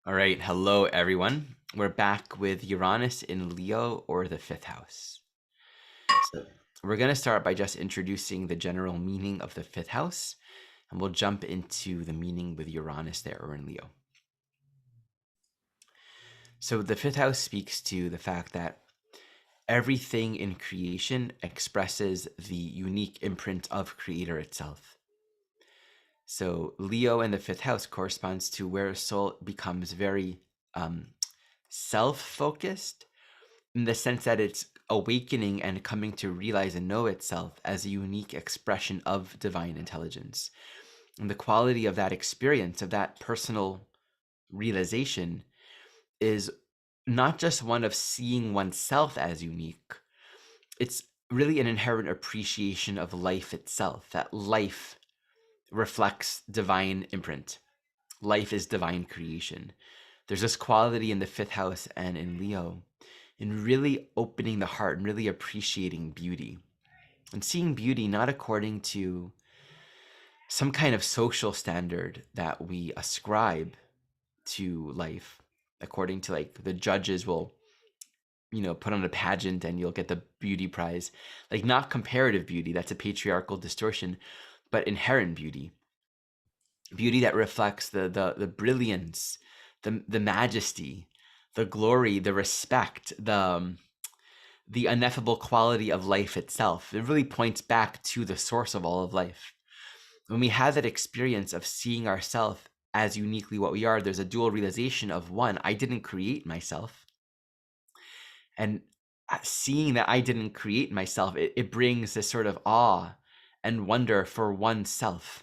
All right, hello everyone. We're back with Uranus in Leo, or the fifth house. So we're going to start by just introducing the general meaning of the fifth house, and we'll jump into the meaning with Uranus there or in Leo. So the fifth house speaks to the fact that everything in creation expresses the unique imprint of Creator itself. So Leo in the fifth house corresponds to where a soul becomes very self-focused, in the sense that it's awakening and coming to realize and know itself as a unique expression of divine intelligence. And the quality of that experience, of that personal realization, is not just one of seeing oneself as unique. It's really an inherent appreciation of life itself, that life reflects divine imprint. Life is divine creation. There's this quality in the fifth house and in Leo in really opening the heart and really appreciating beauty and seeing beauty not according to some kind of social standard that we ascribe to life, according to like the judges will, put on a pageant and you'll get the beauty prize. Like, not comparative beauty, that's a patriarchal distortion, but inherent beauty. Beauty that reflects the brilliance, the majesty, the glory, the respect, the ineffable quality of life itself. It really points back to the source of all of life. When we have that experience of seeing ourselves as uniquely what we are, there's a dual realization of, one, I didn't create myself. And seeing that I didn't create myself, it brings this sort of awe and wonder for oneself,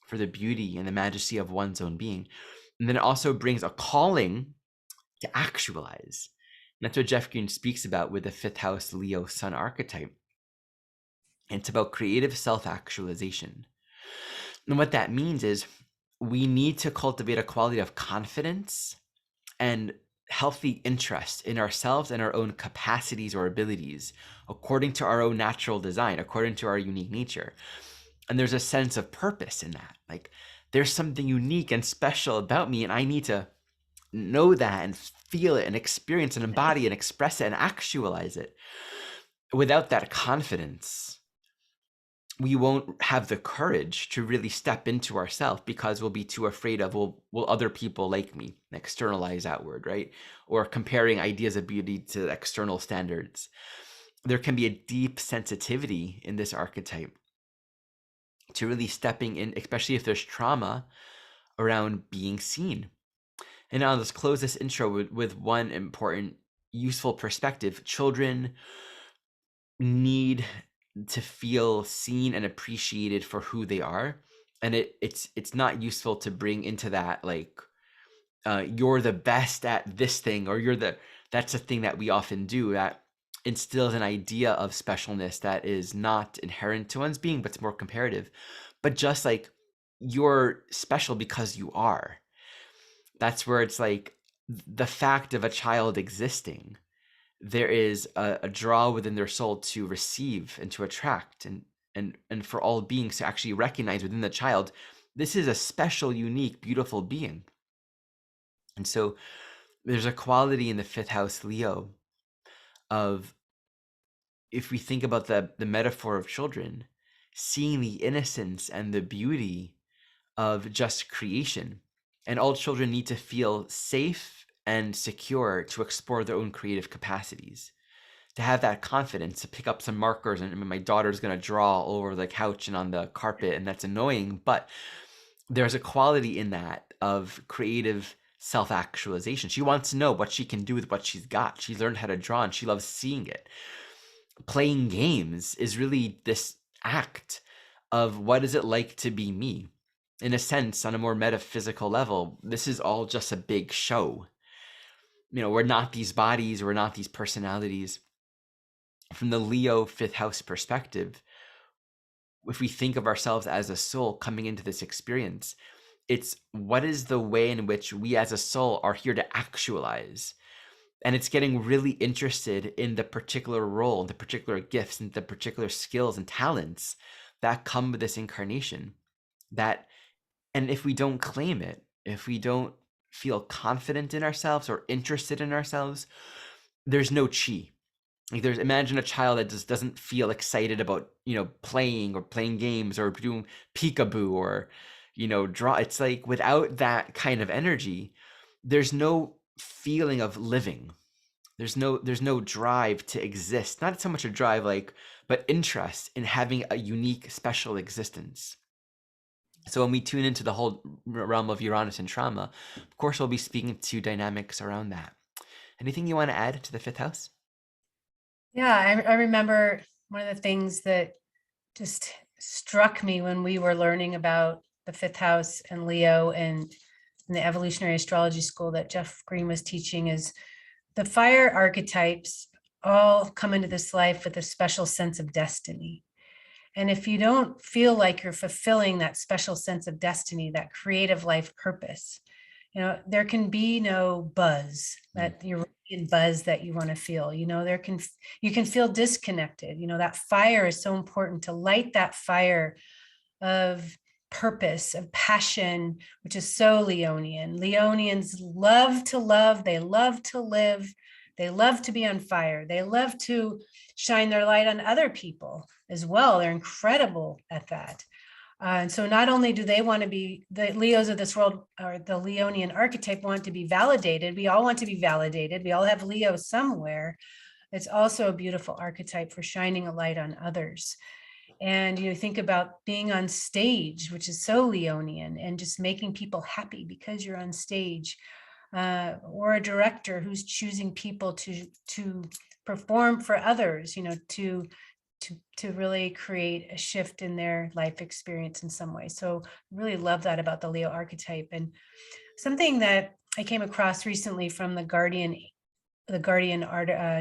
for the beauty and the majesty of one's own being. And then it also brings a calling to actualize. And that's what Jeff Green speaks about with the fifth house Leo sun archetype. It's about creative self-actualization. And what that means is we need to cultivate a quality of confidence and healthy interest in ourselves and our own capacities or abilities according to our own natural design, according to our unique nature. And there's a sense of purpose in that. Like, there's something unique and special about me, and I need to know that and feel it and experience and embody and express it and actualize it. Without that confidence, we won't have the courage to really step into ourselves, because we'll be too afraid of, will other people like me? Externalize outward, right? Or comparing ideas of beauty to external standards. There can be a deep sensitivity in this archetype to really stepping in, especially if there's trauma around being seen. And now let's close this intro with one important, useful perspective. Children need to feel seen and appreciated for who they are. And it's not useful to bring into that, like, you're the best at this thing, or that's a thing that we often do that instills an idea of specialness that is not inherent to one's being, but it's more comparative. But just like, you're special because you are. That's where it's like the fact of a child existing, there is a draw within their soul to receive and to attract, and for all beings to actually recognize within the child, this is a special, unique, beautiful being. And so there's a quality in the fifth house Leo of, if we think about the metaphor of children, seeing the innocence and the beauty of just creation. And all children need to feel safe and secure to explore their own creative capacities, to have that confidence to pick up some markers. And my daughter's going to draw all over the couch and on the carpet, and that's annoying, but there's a quality in that of creative self-actualization. She wants to know what she can do with what she's got. She's learned how to draw and she loves seeing it. Playing games is really this act of, what is it like to be me? In a sense, on a more metaphysical level, this is all just a big show. We're not these bodies, we're not these personalities. From the Leo fifth house perspective, if we think of ourselves as a soul coming into this experience, it's, what is the way in which we as a soul are here to actualize? And it's getting really interested in the particular role, the particular gifts, and the particular skills and talents that come with this incarnation. And if we don't claim it, if we don't feel confident in ourselves or interested in ourselves, there's no chi. Like imagine a child that just doesn't feel excited about, playing or playing games or doing peekaboo or, draw. It's like without that kind of energy, there's no feeling of living. There's no drive to exist. Not so much a drive, but interest in having a unique, special existence. So when we tune into the whole realm of Uranus and trauma, of course, we'll be speaking to dynamics around that. Anything you want to add to the fifth house? Yeah, I remember one of the things that just struck me when we were learning about the fifth house and Leo and in the evolutionary astrology school that Jeff Green was teaching is the fire archetypes all come into this life with a special sense of destiny. And if you don't feel like you're fulfilling that special sense of destiny, that creative life purpose, there can be no buzz, that European buzz that you want to feel. You can feel disconnected. That fire is so important, to light that fire of purpose, of passion, which is so Leonian. Leonians love to love, they love to live, they love to be on fire, they love to shine their light on other people as well. They're incredible at that. And so not only do they want to be, the Leos of this world, or the Leonian archetype, want to be validated. We all want to be validated. We all have Leo somewhere. It's also a beautiful archetype for shining a light on others. And you think about being on stage, which is so Leonian, and just making people happy because you're on stage, or a director who's choosing people to perform for others, to really create a shift in their life experience in some way. So I really love that about the Leo archetype. And something that I came across recently from the Guardian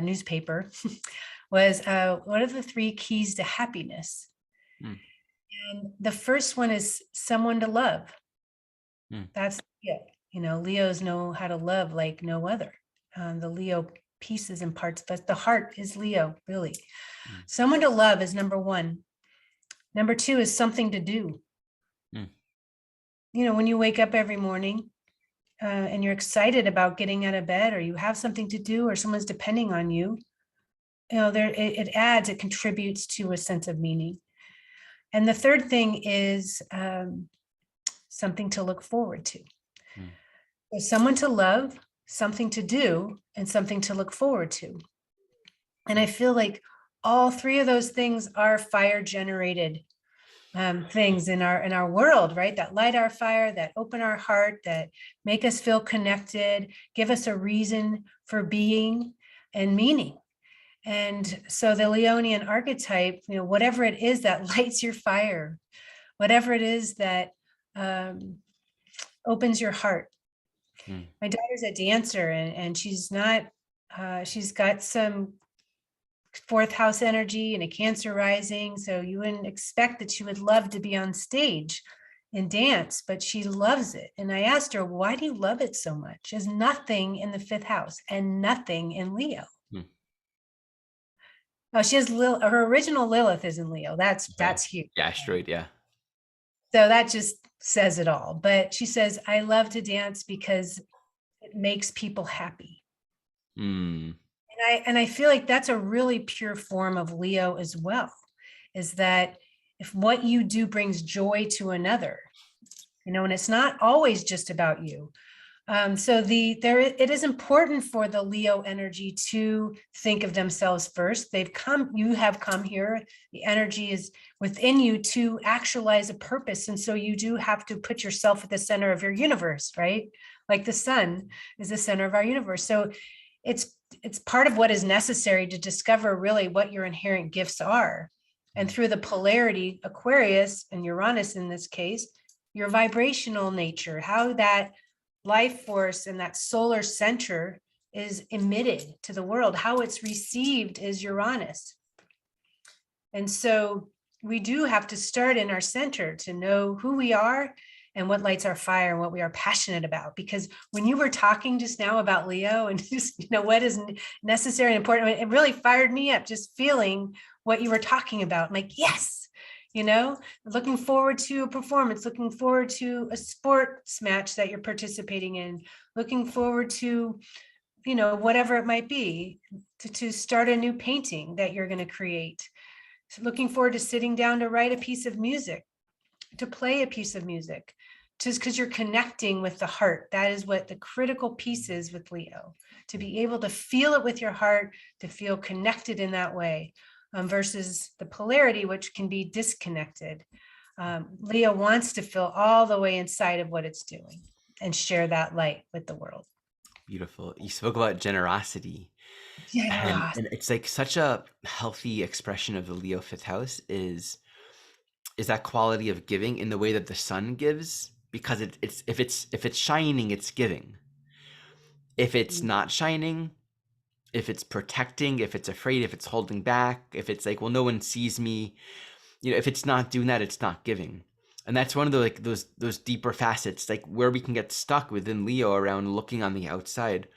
newspaper was what are the 3 keys to happiness? And the first one is someone to love. That's it. Leos know how to love like no other. The Leo pieces and parts, but the heart is Leo, really. Someone to love is number 1. Number 2 is something to do. When you wake up every morning and you're excited about getting out of bed, or you have something to do, or someone's depending on you, it contributes to a sense of meaning. And the third thing is something to look forward to. So someone to love, something to do, and something to look forward to. And I feel like all 3 of those things are fire generated things in our world, right? That light our fire, that open our heart, that make us feel connected, give us a reason for being and meaning. And so the Leonian archetype, whatever it is that lights your fire, whatever it is that opens your heart. My daughter's a dancer, and she's got some 4th house energy and a Cancer rising. So you wouldn't expect that she would love to be on stage and dance, but she loves it. And I asked her, why do you love it so much? There's nothing in the 5th house and nothing in Leo. Oh, she has her original Lilith is in Leo. That's huge. Yeah, asteroid, yeah. So that just says it all. But she says, I love to dance because it makes people happy. And I feel like that's a really pure form of Leo as well, is that if what you do brings joy to another, and it's not always just about you. So it is important for the Leo energy to think of themselves first. You have come here. The energy is within you to actualize a purpose. And so you do have to put yourself at the center of your universe, right? Like the sun is the center of our universe. So it's part of what is necessary to discover really what your inherent gifts are. And through the polarity, Aquarius and Uranus in this case, your vibrational nature, how that life force and that solar center is emitted to the world, how it's received is Uranus. And so we do have to start in our center to know who we are and what lights our fire and what we are passionate about. Because when you were talking just now about Leo and just, what is necessary and important, it really fired me up just feeling what you were talking about. I'm like, yes, looking forward to a performance, looking forward to a sports match that you're participating in, looking forward to, whatever it might be, to start a new painting that you're going to create. So looking forward to sitting down to write a piece of music, to play a piece of music, just because you're connecting with the heart. That is what the critical piece is with Leo, to be able to feel it with your heart, to feel connected in that way, versus the polarity, which can be disconnected. Leo wants to feel all the way inside of what it's doing and share that light with the world. Beautiful. You spoke about generosity. Yeah. And it's like such a healthy expression of the Leo fifth house is that quality of giving in the way that the sun gives, because it's if it's shining, it's giving. If it's not shining, if it's protecting, if it's afraid, if it's holding back, if it's like, well, no one sees me, if it's not doing that, it's not giving. And that's one of the like those deeper facets, like where we can get stuck within Leo around looking on the outside.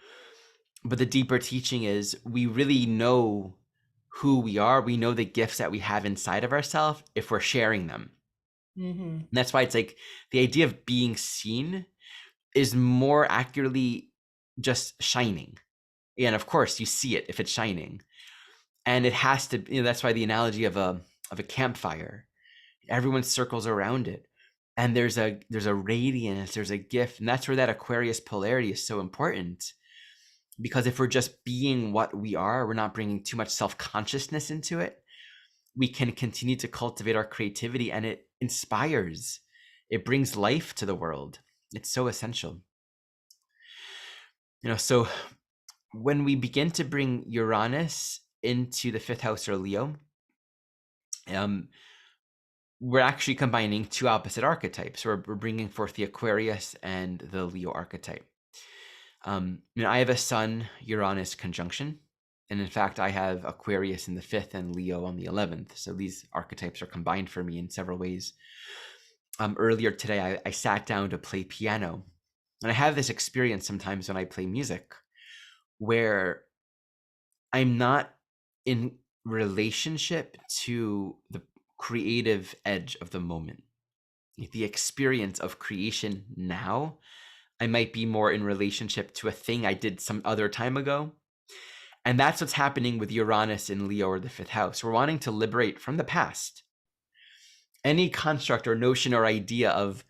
But the deeper teaching is we really know who we are. We know the gifts that we have inside of ourselves if we're sharing them. And that's why it's like the idea of being seen is more accurately just shining. And of course, you see it if it's shining. And it has to, that's why the analogy of a campfire, everyone circles around it. And there's a radiance, there's a gift. And that's where that Aquarius polarity is so important. Because if we're just being what we are, we're not bringing too much self-consciousness into it, we can continue to cultivate our creativity, and it inspires. It brings life to the world. It's so essential. So when we begin to bring Uranus into the fifth house or Leo, we're actually combining two opposite archetypes. We're bringing forth the Aquarius and the Leo archetype. I have a Sun Uranus conjunction, and in fact, I have Aquarius in the 5th and Leo on the 11th. So these archetypes are combined for me in several ways. Earlier today, I sat down to play piano, and I have this experience sometimes when I play music where I'm not in relationship to the creative edge of the moment, the experience of creation now. I might be more in relationship to a thing I did some other time ago. And that's what's happening with Uranus in Leo or the fifth house. We're wanting to liberate from the past any construct or notion or idea of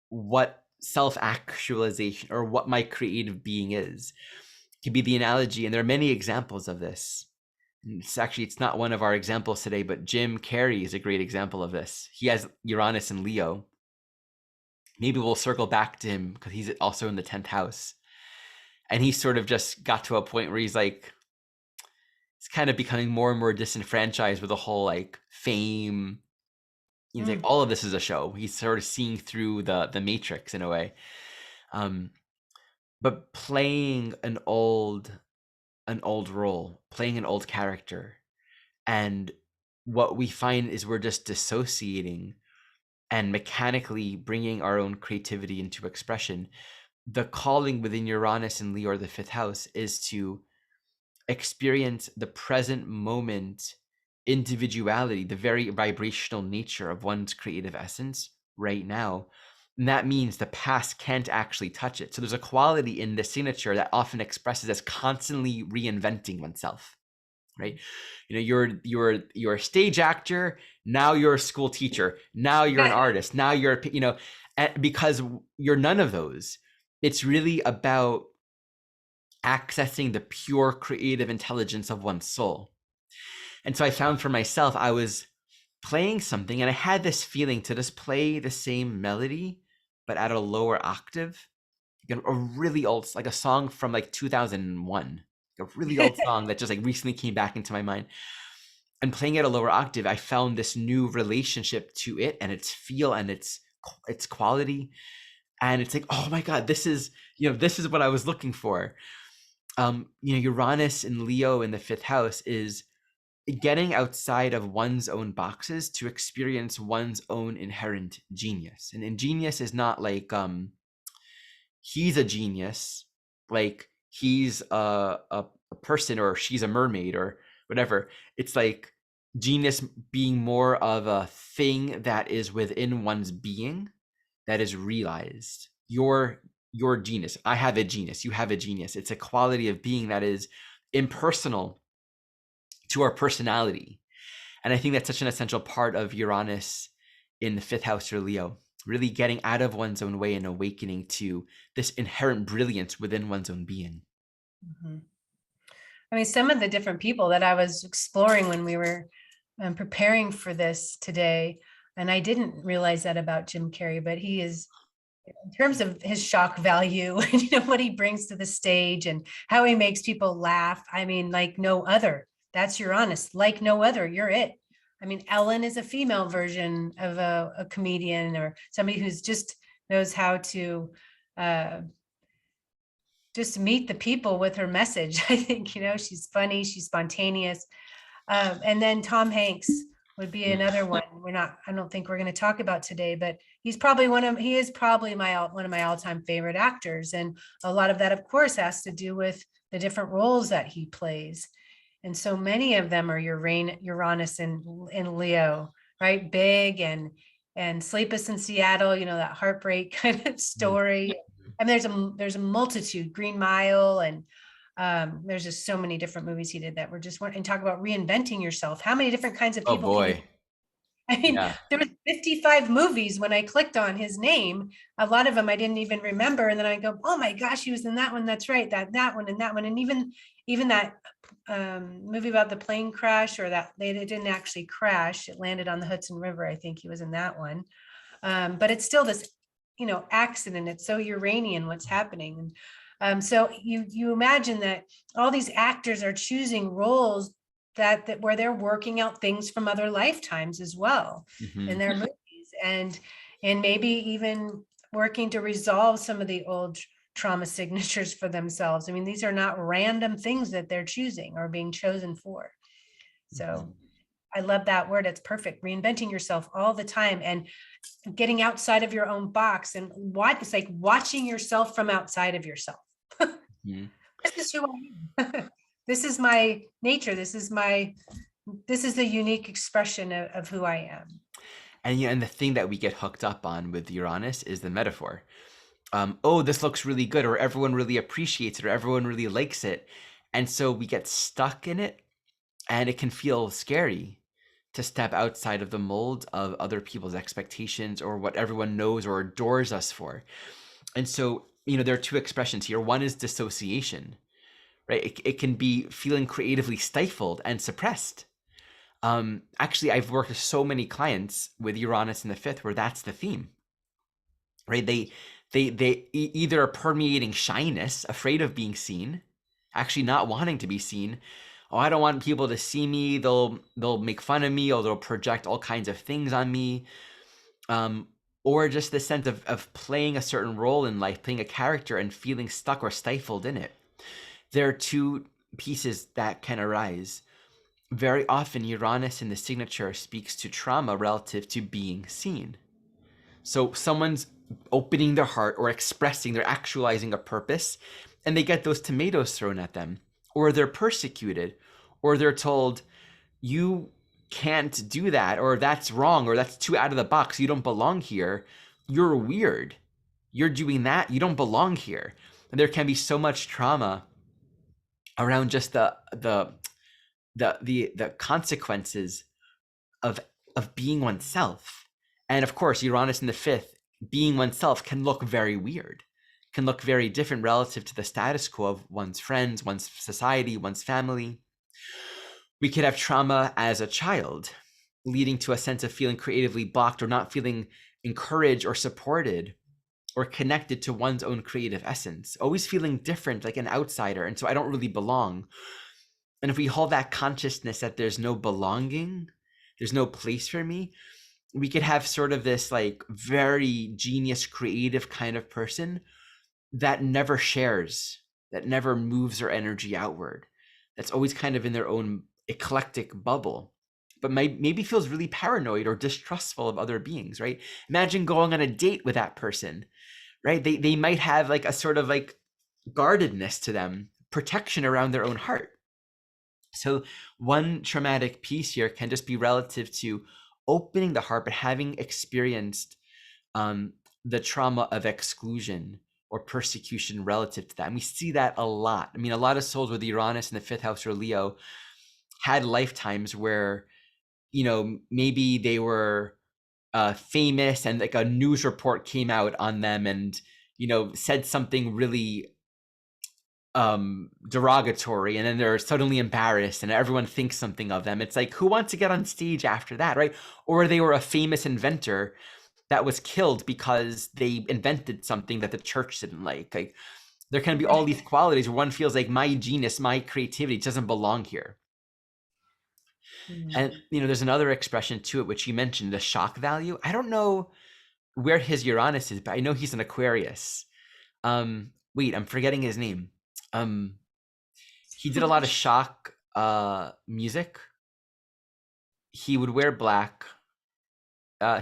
what self-actualization or what my creative being is. It could be the analogy, and there are many examples of this. It's not one of our examples today, but Jim Carrey is a great example of this. He has Uranus in Leo. Maybe we'll circle back to him because he's also in the 10th house. And he sort of just got to a point where he's like, he's kind of becoming more and more disenfranchised with the whole like fame. He's like, all of this is a show. He's sort of seeing through the matrix in a way. But playing an old role, playing an old character. And what we find is we're just dissociating and mechanically bringing our own creativity into expression. The calling within Uranus and Leo or the fifth house is to experience the present moment individuality, the very vibrational nature of one's creative essence right now. And that means the past can't actually touch it. So there's a quality in the signature that often expresses as constantly reinventing oneself, right? You're a stage actor, now you're a school teacher, now you're an artist, now you're, because you're none of those. It's really about accessing the pure creative intelligence of one's soul. And so I found for myself, I was playing something and I had this feeling to just play the same melody, but at a lower octave. A really old, like a song from like 2001, a really old song that just like recently came back into my mind. And playing at a lower octave, I found this new relationship to it and its feel and its quality. And it's like, oh my God, this is what I was looking for. Uranus and Leo in the fifth house is getting outside of one's own boxes to experience one's own inherent genius. And genius is not like he's a genius, like he's a person or she's a mermaid or whatever. It's like Genius being more of a thing that is within one's being, that is realized. Your genius. I have a genius. You have a genius. It's a quality of being that is impersonal to our personality. And I think that's such an essential part of Uranus in the fifth house or Leo, really getting out of one's own way and awakening to this inherent brilliance within one's own being. Mhm. I mean, some of the different people that I was exploring when we were preparing for this today, and I didn't realize that about Jim Carrey, but he is, in terms of his shock value and what he brings to the stage and how he makes people laugh. I mean, like no other. That's Uranus, like no other. You're it. I mean, Ellen is a female version of a comedian or somebody who's just knows how to uh, just meet the people with her message. I think, she's funny, she's spontaneous. And then Tom Hanks would be another one. I don't think we're going to talk about today, but he is probably one of my all-time favorite actors. And a lot of that, of course, has to do with the different roles that he plays. And so many of them are Uranus in Leo, right? Big and Sleepless in Seattle, that heartbreak kind of story. I mean, there's a multitude, Green Mile, and there's just so many different movies he did that were just and talk about reinventing yourself. How many different kinds of Oh people can you? boy. I mean, Yeah. there was 55 movies when I clicked on his name. A lot of them I didn't even remember, and then I go, "Oh my gosh, he was in that one. That's right, that one and that one." And even that movie about the plane crash, or that they didn't actually crash. It landed on the Hudson River. I think he was in that one. But it's still this, accident. It's so Uranian what's happening. And so you imagine that all these actors are choosing roles that where they're working out things from other lifetimes as well in their movies, and maybe even working to resolve some of the old trauma signatures for themselves. I mean, these are not random things that they're choosing or being chosen for. So I love that word. It's perfect. Reinventing yourself all the time and getting outside of your own box, and it's like watching yourself from outside of yourself. This is who I am. This is my nature. This is the unique expression of who I am. And the thing that we get hooked up on with Uranus is the metaphor. Oh, this looks really good, or everyone really appreciates it, or everyone really likes it. And so we get stuck in it, and it can feel scary to step outside of the mold of other people's expectations or what everyone knows or adores us for. And so, there are two expressions here. One is dissociation, right? It can be feeling creatively stifled and suppressed. Actually, I've worked with so many clients with Uranus in the fifth where that's the theme, right? They either are permeating shyness, afraid of being seen, actually not wanting to be seen. Oh, I don't want people to see me. They'll make fun of me, or they'll project all kinds of things on me. Or just the sense of playing a certain role in life, playing a character and feeling stuck or stifled in it. There are two pieces that can arise. Very often, Uranus in the signature speaks to trauma relative to being seen. So someone's opening their heart or expressing, they're actualizing a purpose, and they get those tomatoes thrown at them, or they're persecuted, or they're told, you can't do that, or that's wrong, or that's too out of the box, you don't belong here, you're weird, you're doing that, you don't belong here. And there can be so much trauma around just the consequences of being oneself. And of course, Uranus in the fifth, being oneself can look very weird, can look very different relative to the status quo of one's friends, one's society, one's family. We could have trauma as a child, leading to a sense of feeling creatively blocked or not feeling encouraged or supported or connected to one's own creative essence, always feeling different, like an outsider. And so I don't really belong. And if we hold that consciousness that there's no belonging, there's no place for me, we could have sort of this like very genius, creative kind of person that never shares, that never moves their energy outward, that's always kind of in their own eclectic bubble, but maybe feels really paranoid or distrustful of other beings, right? Imagine going on a date with that person, right? They might have like a sort of like guardedness to them, protection around their own heart. So one traumatic piece here can just be relative to opening the heart, but having experienced um, the trauma of exclusion or persecution relative to that. And we see that a lot. I mean, a lot of souls with Uranus in the fifth house or Leo had lifetimes where, you know, maybe they were famous and like a news report came out on them and, you know, said something really derogatory, and then they're suddenly embarrassed and everyone thinks something of them. It's like, who wants to get on stage after that, right? Or they were a famous inventor that was killed because they invented something that the church didn't like. Like, there can be all these qualities where one feels like my genius, my creativity doesn't belong here. Mm. And, you know, there's another expression to it, which you mentioned, the shock value. I don't know where his Uranus is, but I know he's an Aquarius. Wait, I'm forgetting his name. He did a lot of shock music. He would wear black.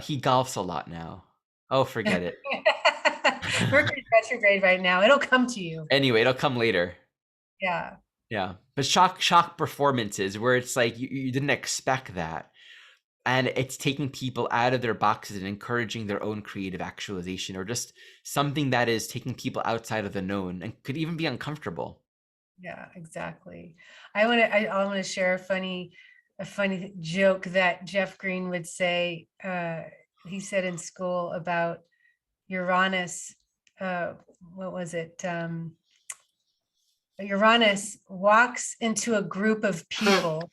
He golfs a lot now. Oh, forget it. Mercury's retrograde right now. It'll come to you. Anyway, it'll come later. Yeah. Yeah. But shock performances where it's like you didn't expect that. And it's taking people out of their boxes and encouraging their own creative actualization, or just something that is taking people outside of the known and could even be uncomfortable. Yeah, exactly. I want to share a funny joke that Jeff Green would say. He said in school about Uranus. What was it? Uranus walks into a group of people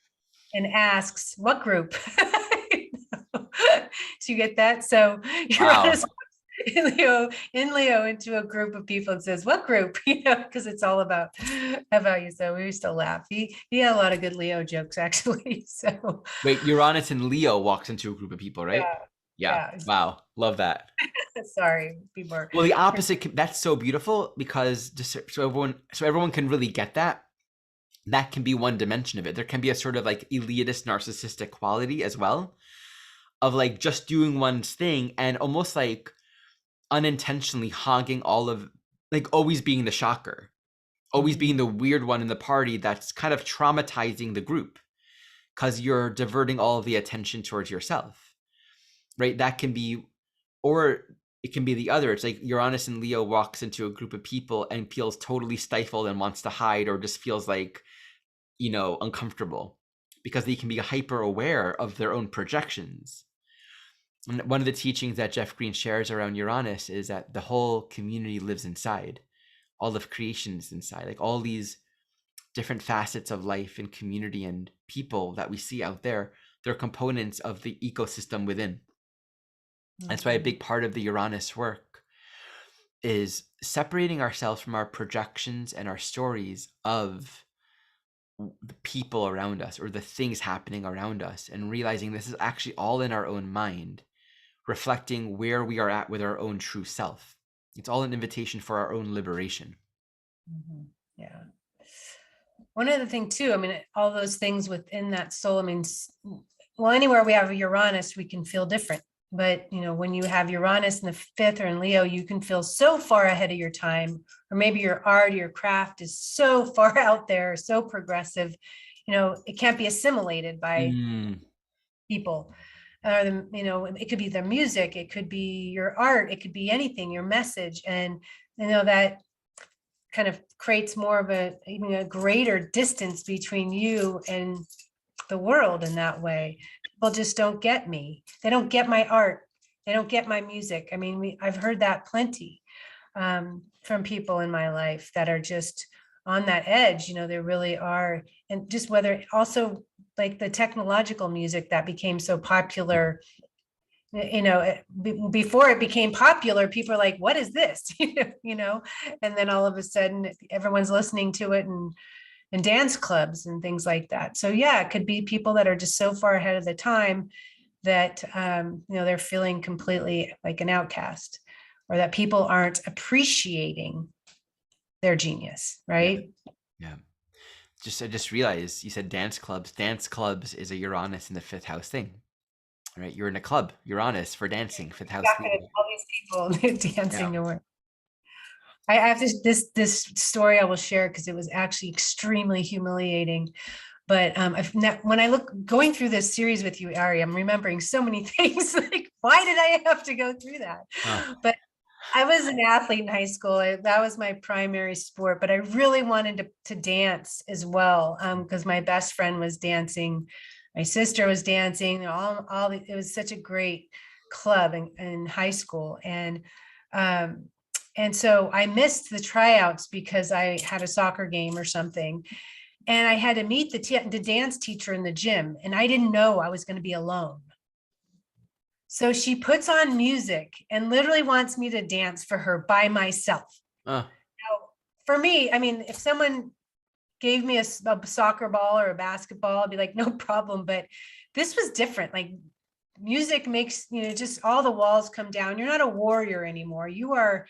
and asks, "What group?" Do you get that? So Wow. Uranus in Leo into a group of people and says, "What group?" You know, because it's all about you. So we used to laugh. He had a lot of good Leo jokes actually. So Wait, Uranus and Leo walks into a group of people, right? yeah, Yeah. yeah. Wow. Love that. Sorry, people are Well, the opposite, that's so beautiful, because just so everyone can really get that. That can be one dimension of it. There can be a sort of like elitist narcissistic quality as well, of like just doing one's thing and almost like unintentionally hogging all of, like, always being the shocker, always being the weird one in the party that's kind of traumatizing the group because you're diverting all of the attention towards yourself, right? That can be, or it can be the other. It's like Uranus and Leo walks into a group of people and feels totally stifled and wants to hide, or just feels like, you know, uncomfortable, because they can be hyper aware of their own projections. And one of the teachings that Jeff Green shares around Uranus is that the whole community lives inside. All of creation is inside. Like, all these different facets of life and community and people that we see out there, they're components of the ecosystem within. That's why a big part of the Uranus work is separating ourselves from our projections and our stories of the people around us or the things happening around us, and realizing this is actually all in our own mind, reflecting where we are at with our own true self. It's all an invitation for our own liberation. Yeah. One other thing too, I mean, all those things within that soul, I mean, well, anywhere we have a Uranus, we can feel different. But, you know, when you have Uranus in the fifth or in Leo, you can feel so far ahead of your time, or maybe your art, your craft is so far out there, so progressive, you know, it can't be assimilated by people. You know, it could be their music, it could be your art, it could be anything, your message. And, you know, that kind of creates more of even a greater distance between you and the world in that way. People just don't get me. They don't get my art. They don't get my music. I mean, I've heard that plenty from people in my life that are just on that edge, you know, they really are. And just whether also like the technological music that became so popular, you know, before it became popular, people are like, what is this? You know, and then all of a sudden everyone's listening to it and dance clubs and things like that. So yeah, it could be people that are just so far ahead of the time that you know, they're feeling completely like an outcast, or that people aren't appreciating their genius, right? Yeah. I just realized you said dance clubs. Dance clubs is a Uranus in the fifth house thing, right? You're in a club, Uranus, for dancing, fifth house. All these people dancing to work. I have this story I will share because it was actually extremely humiliating. But when I look going through this series with you, Ari, I'm remembering so many things. Like, why did I have to go through that? But I was an athlete in high school. That was my primary sport, but I really wanted to dance as well, because my best friend was dancing. My sister was dancing. It was such a great club in high school. And so I missed the tryouts because I had a soccer game or something. And I had to meet the dance teacher in the gym, and I didn't know I was going to be alone. So she puts on music and literally wants me to dance for her by myself. Uh, Now, for me, I mean, if someone gave me a soccer ball or a basketball, I'd be like, no problem. But this was different. Like, music makes, just all the walls come down. You're not a warrior anymore. You are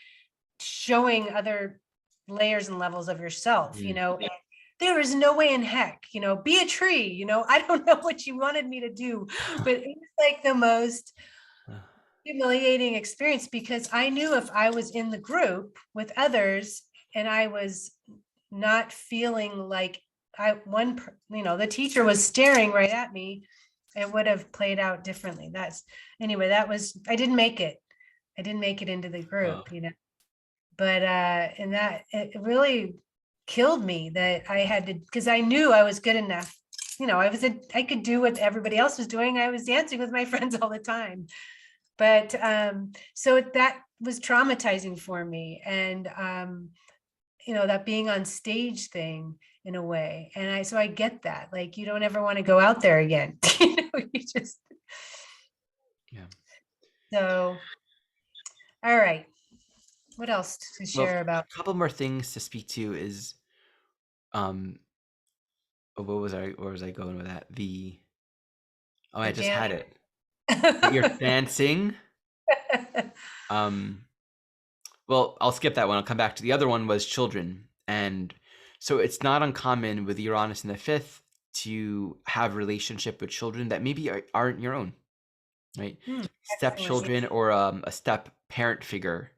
showing other layers and levels of yourself, and there is no way in heck, be a tree, I don't know what you wanted me to do, but it was like the most humiliating experience, because I knew if I was in the group with others and I was not feeling like the teacher was staring right at me, it would have played out differently. I didn't make it. I didn't make it into the group, but and that it really killed me that I had to, because I knew I was good enough. I could do what everybody else was doing. I was dancing with my friends all the time. But so that was traumatizing for me. And that being on stage thing in a way. And so I get that. Like, you don't ever want to go out there again. You just yeah. So all right. What else to share about? A couple more things to speak to is, where was I going with that? I just had it. You're dancing. Well, I'll skip that one. I'll come back to the other one. Was children. And so it's not uncommon with Uranus in the fifth to have relationship with children that maybe aren't your own, right? Stepchildren or a step parent figure.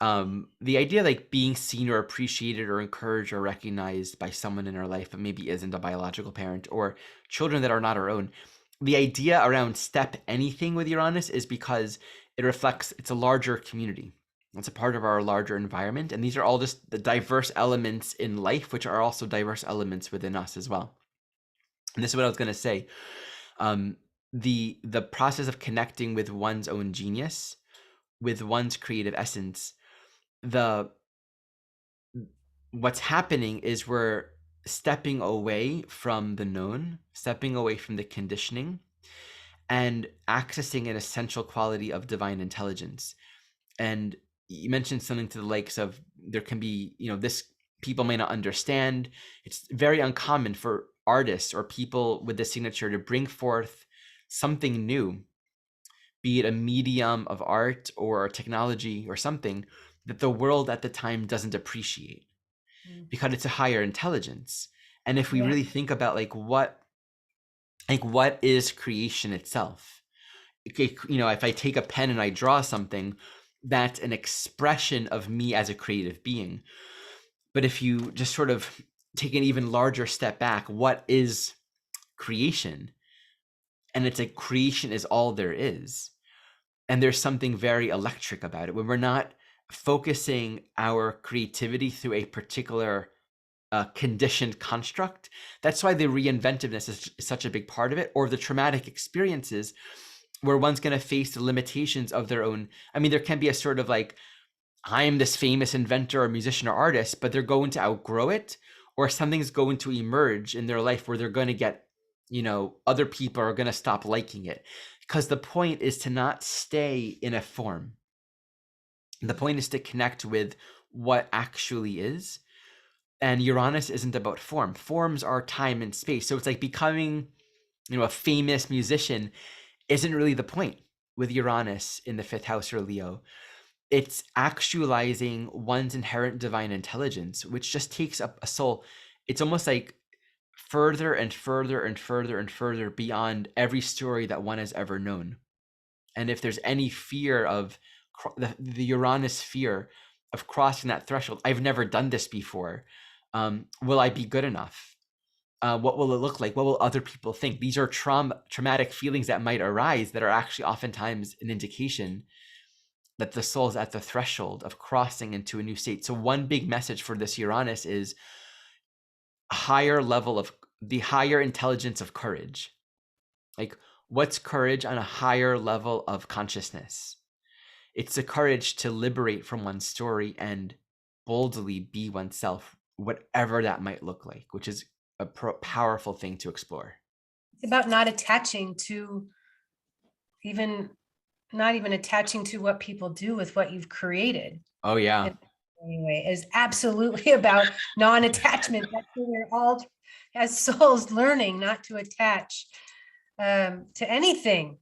The idea like being seen or appreciated or encouraged or recognized by someone in our life but maybe isn't a biological parent, or children that are not our own. The idea around step anything with Uranus is because it reflects it's a larger community. It's a part of our larger environment, and these are all just the diverse elements in life, which are also diverse elements within us as well. And this is what I was going to say. The process of connecting with one's own genius, with one's creative essence, what's happening is we're stepping away from the known, stepping away from the conditioning, and accessing an essential quality of divine intelligence. And you mentioned something to the likes of there can be, this people may not understand. It's very uncommon for artists or people with the signature to bring forth something new, be it a medium of art or technology or something that the world at the time doesn't appreciate because it's a higher intelligence. And if we really think about what is creation itself, if I take a pen and I draw something, that's an expression of me as a creative being. But if you just sort of take an even larger step back, what is creation? And it's like creation is all there is. And there's something very electric about it when we're not focusing our creativity through a particular conditioned construct. That's why the reinventiveness is such a big part of it, or the traumatic experiences where one's going to face the limitations of their own. I mean, there can be a sort of like, I'm this famous inventor or musician or artist, but they're going to outgrow it, or something's going to emerge in their life where they're going to get, other people are going to stop liking it. Because the point is to not stay in a form. The point is to connect with what actually is. And Uranus isn't about form. Forms are time and space. So it's like becoming, a famous musician isn't really the point with Uranus in the fifth house or Leo. It's actualizing one's inherent divine intelligence, which just takes up a soul. It's almost like further and further and further and further beyond every story that one has ever known. And if there's any fear of the Uranus fear of crossing that threshold, I've never done this before. Will I be good enough? What will it look like? What will other people think? These are traumatic feelings that might arise that are actually oftentimes an indication that the soul is at the threshold of crossing into a new state. So one big message for this Uranus is a higher level of the higher intelligence of courage. Like, what's courage on a higher level of consciousness? It's the courage to liberate from one's story and boldly be oneself, whatever that might look like, which is a powerful thing to explore. It's about not attaching to not even attaching to what people do with what you've created. Oh yeah. Anyway, is absolutely about non-attachment. That's what we're all as souls learning, not to attach to anything.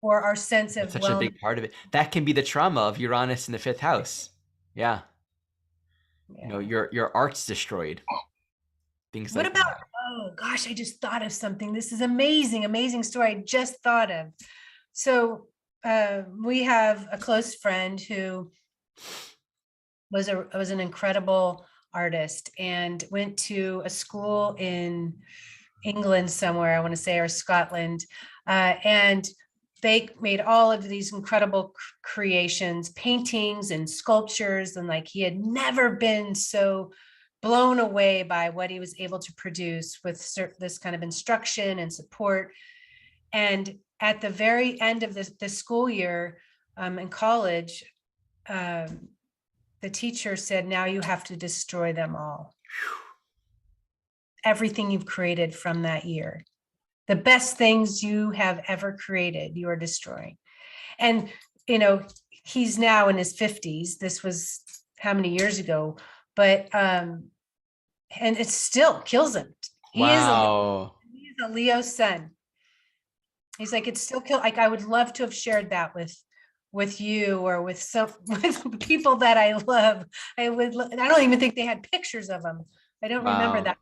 Or our sense of That's such a big part of it. That can be the trauma of Uranus in the 5th house. Yeah. You know, your art's destroyed. Things what like about that. Oh gosh, I just thought of something. This is amazing story I just thought of. So we have a close friend who was an incredible artist and went to a school in England somewhere, I want to say, or Scotland. And they made all of these incredible creations, paintings and sculptures. And like, he had never been so blown away by what he was able to produce with this kind of instruction and support. And at the very end of the school year in college, the teacher said, now you have to destroy them all. Everything you've created from that year. The best things you have ever created, you are destroying. And, you know, he's now in his 50s. This was how many years ago? But, and it still kills him. He is a Leo sun. He's like, it's still kill. Like, I would love to have shared that with you or with people that I love. I don't even think they had pictures of him. I don't remember that.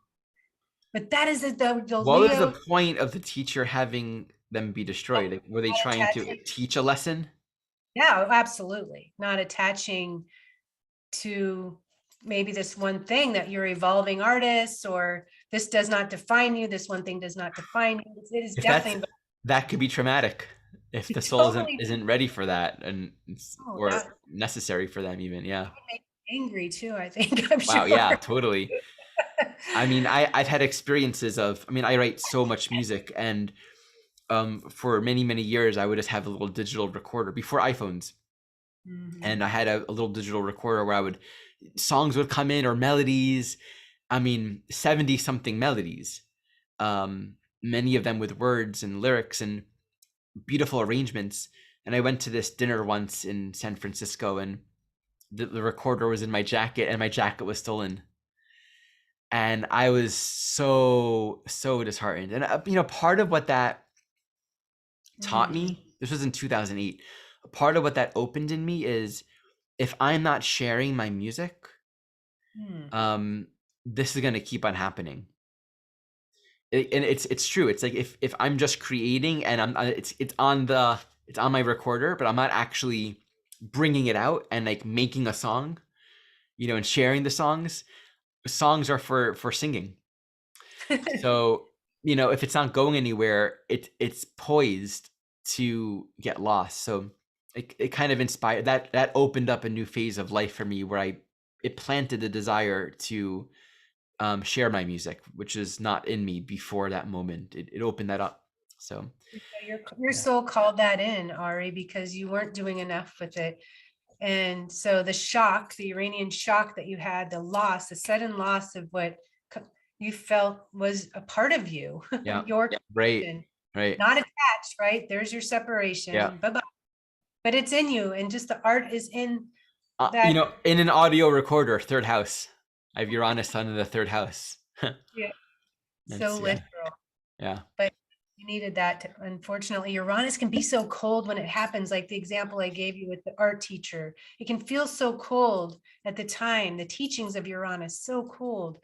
But that is it. What was the point of the teacher having them be destroyed? Like, were they trying to teach a lesson? Yeah, absolutely. Not attaching to maybe this one thing that you're evolving artists, or this does not define you. This one thing does not define you. It is definitely that could be traumatic if the soul isn't ready for that, and or necessary for them even. Yeah. Angry too, I think. I'm sure. Wow. Yeah, totally. I mean, I've had experiences of, I mean, I write so much music, and for many years, I would just have a little digital recorder before iPhones. And I had a little digital recorder where songs would come in, or melodies. I mean, 70 something melodies, many of them with words and lyrics and beautiful arrangements. And I went to this dinner once in San Francisco, and the recorder was in my jacket, and my jacket was stolen. And I was so disheartened. And you know, part of what that taught me, this was in 2008, part of what that opened in me is, if I'm not sharing my music, this is going to keep on happening. And it's true. It's like, if I'm just creating and it's on my recorder, but I'm not actually bringing it out and like making a song, you know, and sharing the songs are for singing. So, you know, if it's not going anywhere, it's poised to get lost. So it kind of inspired, that opened up a new phase of life for me, where it planted the desire to share my music, which is not in me before that moment. It opened that up. So your soul called that in, Ari, because you weren't doing enough with it. And so the Uranian shock that you had, the sudden loss of what you felt was a part of you. Yeah. Your right. Not attached, right? There's your separation. Yeah. Bye-bye. But it's in you, and just the art is in that. You know, in an audio recorder, 3rd house. I have Uranus sun in the 3rd house. Yeah. So literal. Yeah. But you needed that. Unfortunately, Uranus can be so cold when it happens. Like the example I gave you with the art teacher, it can feel so cold at the time. The teachings of Uranus, so cold.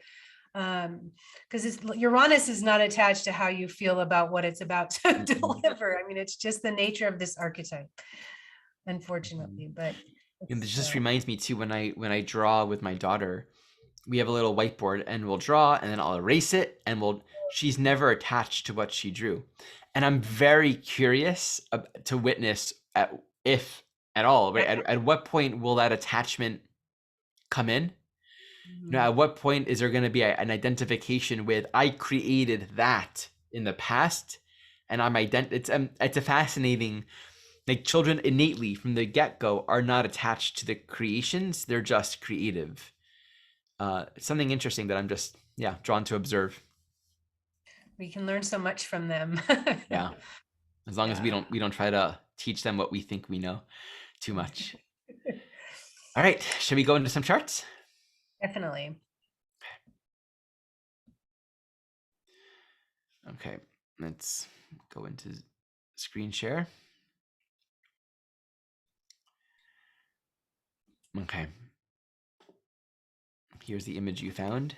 Because Uranus is not attached to how you feel about what it's about to deliver. I mean, it's just the nature of this archetype, unfortunately. But and this just reminds me too, when I draw with my daughter, we have a little whiteboard and we'll draw, and then I'll erase it, and she's never attached to what she drew. And I'm very curious to witness if at all, right? At what point will that attachment come in? At what point is there going to be an identification with, I created that in the past, and it's a fascinating, like, children innately from the get-go are not attached to the creations, they're just creative. It's something interesting that I'm just drawn to observe. We can learn so much from them. Yeah, as long as we don't try to teach them what we think we know too much. All right, should we go into some charts? Definitely. Okay, let's go into screen share. Okay, here's the image you found,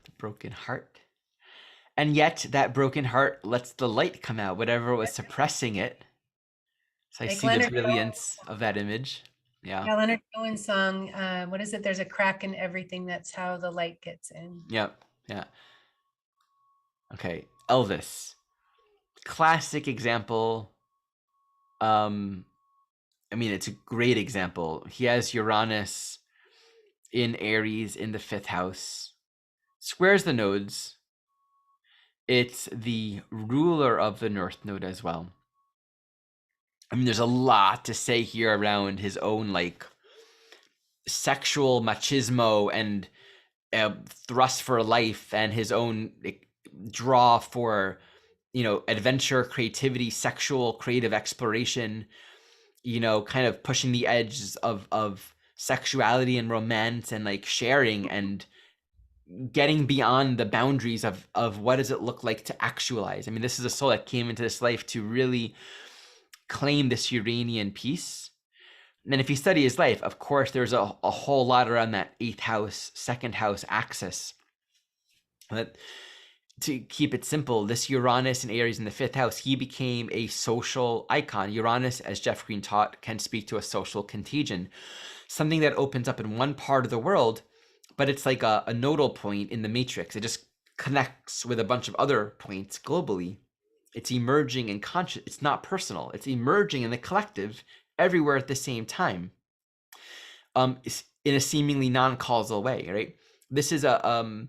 the broken heart. And yet that broken heart lets the light come out, whatever was suppressing it. So I Like see Leonard the brilliance of that image. Yeah, Leonard Cohen's song, what is it? There's a crack in everything. That's how the light gets in. Yep. Yeah. Okay, Elvis. Classic example. I mean, it's a great example. He has Uranus in Aries in the 5th house, squares the nodes. It's the ruler of the North Node as well. I mean, there's a lot to say here around his own, like, sexual machismo and thrust for life, and his own, like, draw for, adventure, creativity, sexual, creative exploration, kind of pushing the edges of sexuality and romance, and, like, sharing and getting beyond the boundaries of what does it look like to actualize. I mean, this is a soul that came into this life to really claim this Uranian piece. And if you study his life, of course, there's a whole lot around that 8th house, 2nd house axis. But to keep it simple, this Uranus in Aries in the 5th house, he became a social icon. Uranus, as Jeff Green taught, can speak to a social contagion, something that opens up in one part of the world, but it's like a nodal point in the matrix. It just connects with a bunch of other points globally. It's emerging in conscious. It's not personal. It's emerging in the collective everywhere at the same time, in a seemingly non-causal way, right? This is a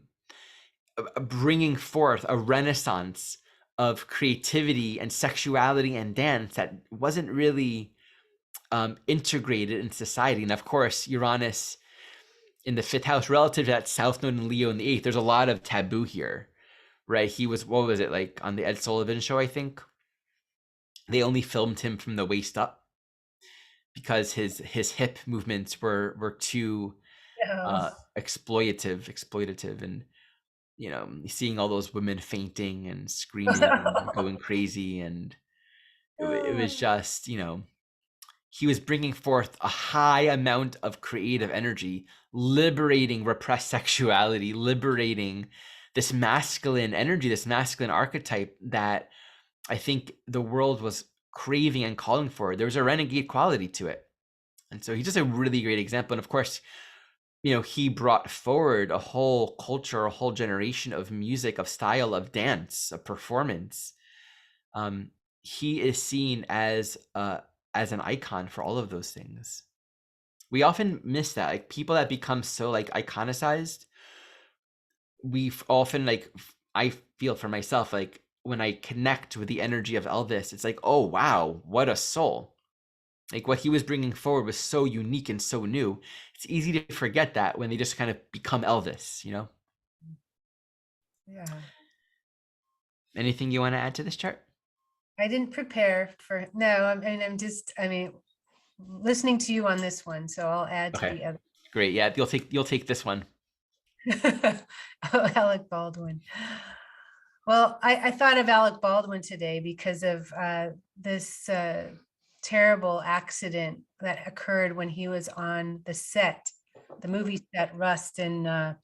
bringing forth a renaissance of creativity and sexuality and dance that wasn't really integrated in society. And of course, Uranus in the 5th house, relative to that South Node and Leo in the 8th, there's a lot of taboo here, right? He was, what was it, like on the Ed Sullivan show, I think? They only filmed him from the waist up because his hip movements were too exploitative, and seeing all those women fainting and screaming and going crazy, and it was just, he was bringing forth a high amount of creative energy, liberating repressed sexuality, liberating this masculine energy, this masculine archetype that I think the world was craving and calling for. There was a renegade quality to it. And so he's just a really great example. And of course, he brought forward a whole culture, a whole generation of music, of style, of dance, of performance. He is seen as an icon for all of those things. We often miss that. Like, people that become so, like, iconicized, we often, like, I feel for myself, like, when I connect with the energy of Elvis, it's like, oh wow, what a soul. Like, what he was bringing forward was so unique and so new. It's easy to forget that when they just kind of become Elvis, Yeah. Anything you want to add to this chart? I didn't prepare for, no, I mean, listening to you on this one, so I'll add to the other. Great. Yeah, you'll take this one. Oh, Alec Baldwin. Well, I thought of Alec Baldwin today because of this terrible accident that occurred when he was on the movie set Rust in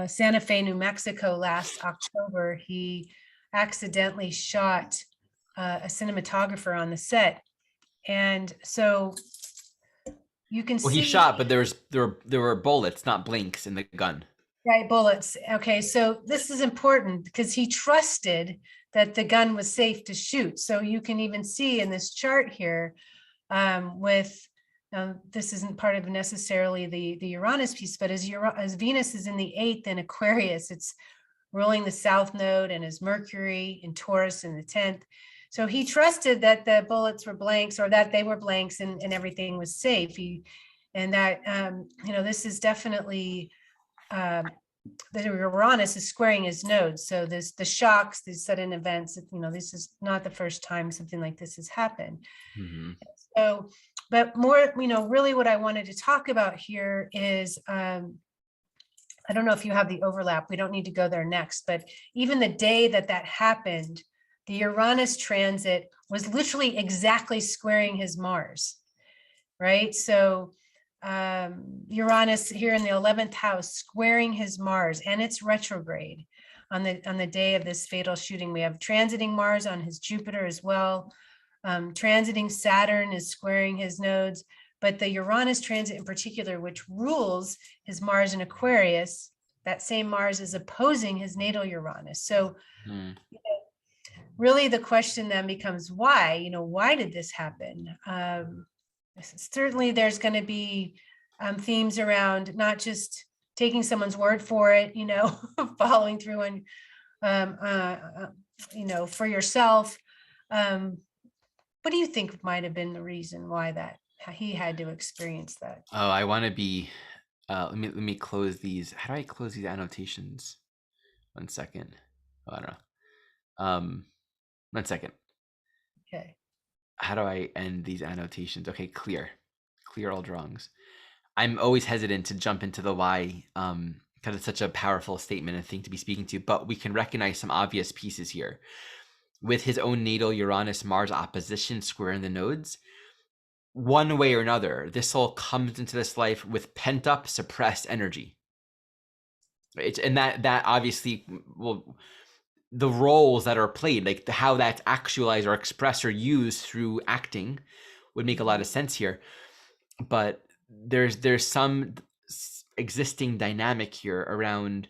Santa Fe, New Mexico last October. He accidentally shot a cinematographer on the set. And so, you can Well, he see, shot, but there were bullets, not blanks, in the gun. right, bullets. Okay, so this is important because he trusted that the gun was safe to shoot. So you can even see in this chart here, with this isn't part of necessarily the Uranus piece, but as Venus is in the 8th in Aquarius, it's ruling the south node, and as Mercury in Taurus in the 10th. So he trusted that the bullets were blanks, or that they were blanks, and everything was safe. And that, this is definitely, the Uranus is squaring his nodes. So the shocks, these sudden events, this is not the first time something like this has happened. Mm-hmm. So, but more, really what I wanted to talk about here is, I don't know if you have the overlap. We don't need to go there next, but even the day that happened, the Uranus transit was literally exactly squaring his Mars, right? So Uranus here in the 11th house squaring his Mars, and it's retrograde on the day of this fatal shooting. We have transiting Mars on his Jupiter as well. Transiting Saturn is squaring his nodes, but the Uranus transit in particular, which rules his Mars in Aquarius, that same Mars is opposing his natal Uranus. So really the question then becomes why, why did this happen? Certainly there's going to be themes around not just taking someone's word for it, following through and, for yourself. What do you think might have been the reason why he had to experience that? Oh, I want to be. Let me close these. How do I close these annotations? 1 second. Oh, I don't know. 1 second. Okay. How do I end these annotations? Okay, clear all drawings. I'm always hesitant to jump into the why, because it's such a powerful statement and thing to be speaking to. But we can recognize some obvious pieces here. With his own natal Uranus-Mars opposition square in the nodes, one way or another, this soul comes into this life with pent-up, suppressed energy. And that obviously will, the roles that are played, like how that's actualized or expressed or used through acting, would make a lot of sense here. But there's some existing dynamic here around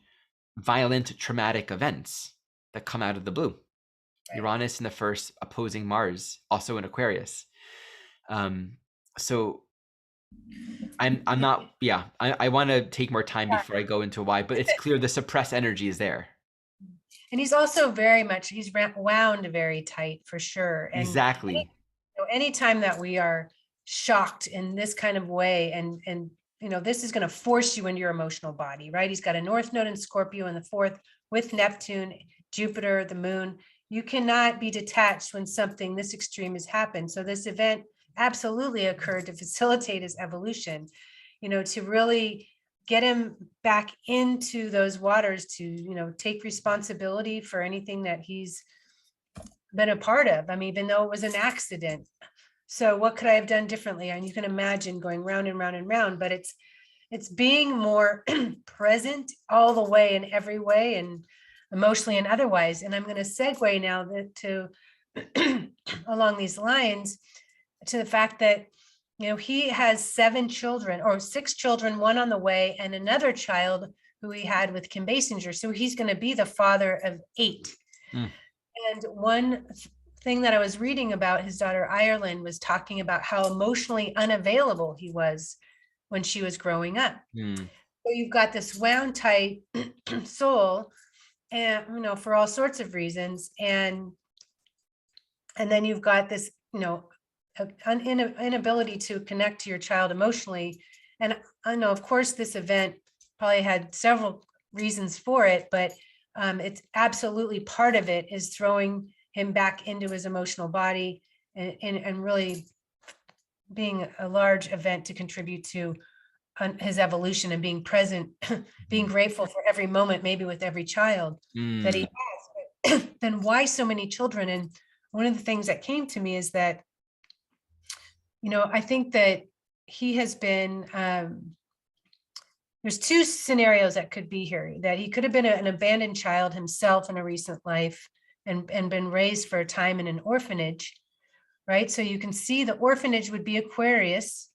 violent, traumatic events that come out of the blue. Right. Uranus in the first opposing Mars, also in Aquarius. So I'm not, yeah, I want to take more time before I go into why, but it's clear the suppressed energy is there. And he's also he's wound very tight for sure. And exactly. Anytime that we are shocked in this kind of way, and this is going to force you into your emotional body, right? He's got a North Node in Scorpio in the 4th with Neptune, Jupiter, the moon. You cannot be detached when something this extreme has happened. So this event absolutely occurred to facilitate his evolution, to really get him back into those waters, to, take responsibility for anything that he's been a part of. I mean, even though it was an accident. So what could I have done differently? And you can imagine going round and round and round, but it's being more present all the way in every way, and emotionally and otherwise. And I'm going to segue now to along these lines to the fact that, he has 7 children or 6 children, one on the way, and another child who he had with Kim Basinger. So he's going to be the father of 8. And one thing that I was reading about his daughter Ireland was talking about how emotionally unavailable he was when she was growing up. So you've got this wound tight soul, and for all sorts of reasons, and then you've got this inability to connect to your child emotionally. And I know, of course, this event probably had several reasons for it, but it's absolutely part of it is throwing him back into his emotional body, and really being a large event to contribute to his evolution, and being present, being grateful for every moment, maybe with every child that he has. Then why so many children? And one of the things that came to me is that, I think that he has been, there's 2 scenarios that could be here, that he could have been an abandoned child himself in a recent life, and been raised for a time in an orphanage, right? So you can see the orphanage would be Aquarius,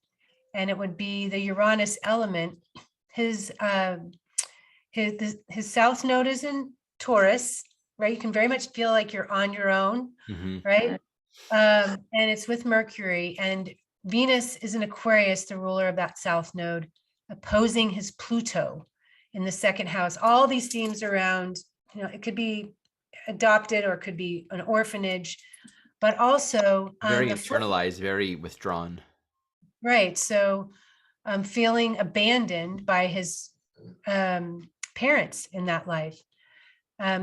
and it would be the Uranus element. His his south node is in Taurus, right? You can very much feel like you're on your own, right? And it's with Mercury, and Venus is in Aquarius, the ruler of that south node, opposing his Pluto in the second house. All these themes around, it could be adopted or it could be an orphanage, but also Very the flip, internalized, very withdrawn. right? So feeling abandoned by his parents in that life.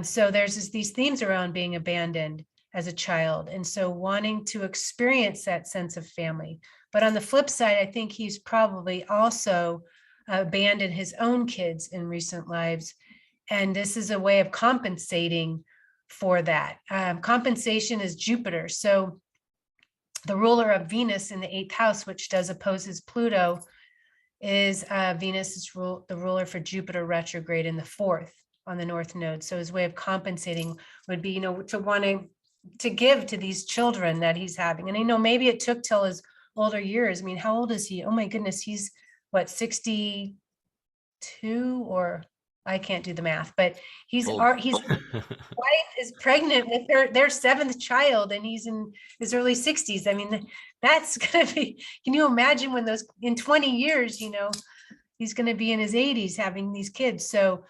So there's these themes around being abandoned as a child, and so wanting to experience that sense of family. But on the flip side, I think he's probably also abandoned his own kids in recent lives, and this is a way of compensating for that. Compensation is Jupiter, so the ruler of Venus in the 8th house, which does oppose his Pluto, is Venus is the ruler for Jupiter retrograde in the 4th on the north node. So his way of compensating would be, to wanting to give to these children that he's having. And, maybe it took till his older years. I mean, how old is he? Oh my goodness, he's what, 62, or I can't do the math, but his wife is pregnant with their 7th child, and he's in his early 60s. I mean, that's gonna be, can you imagine when in 20 years, he's gonna be in his 80s having these kids. So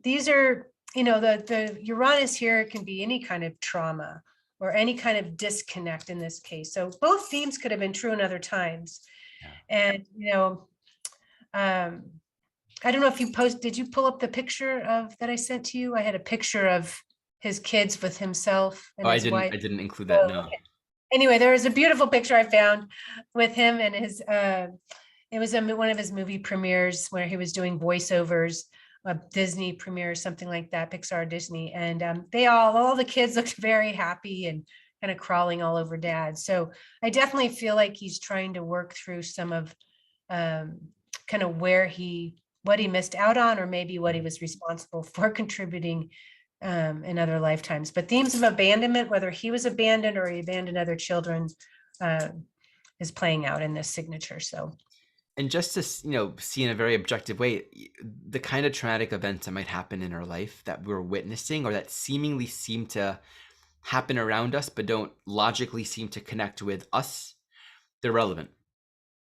these are, the Uranus here can be any kind of trauma or any kind of disconnect in this case. So both themes could have been true in other times. And, I don't know if did you pull up the picture that I sent to you? I had a picture of his kids with himself and his wife. I didn't include that, no. Okay. Anyway, there was a beautiful picture I found with him and his, it was one of his movie premieres where he was doing voiceovers, a Disney premiere, something like that, Pixar, Disney. And all the kids looked very happy and kind of crawling all over dad. So I definitely feel like he's trying to work through some of kind of what he missed out on, or maybe what he was responsible for contributing in other lifetimes. But themes of abandonment, whether he was abandoned or he abandoned other children, is playing out in this signature. So, and just to see in a very objective way the kind of traumatic events that might happen in our life that we're witnessing, or that seemingly seem to happen around us but don't logically seem to connect with us, they're relevant.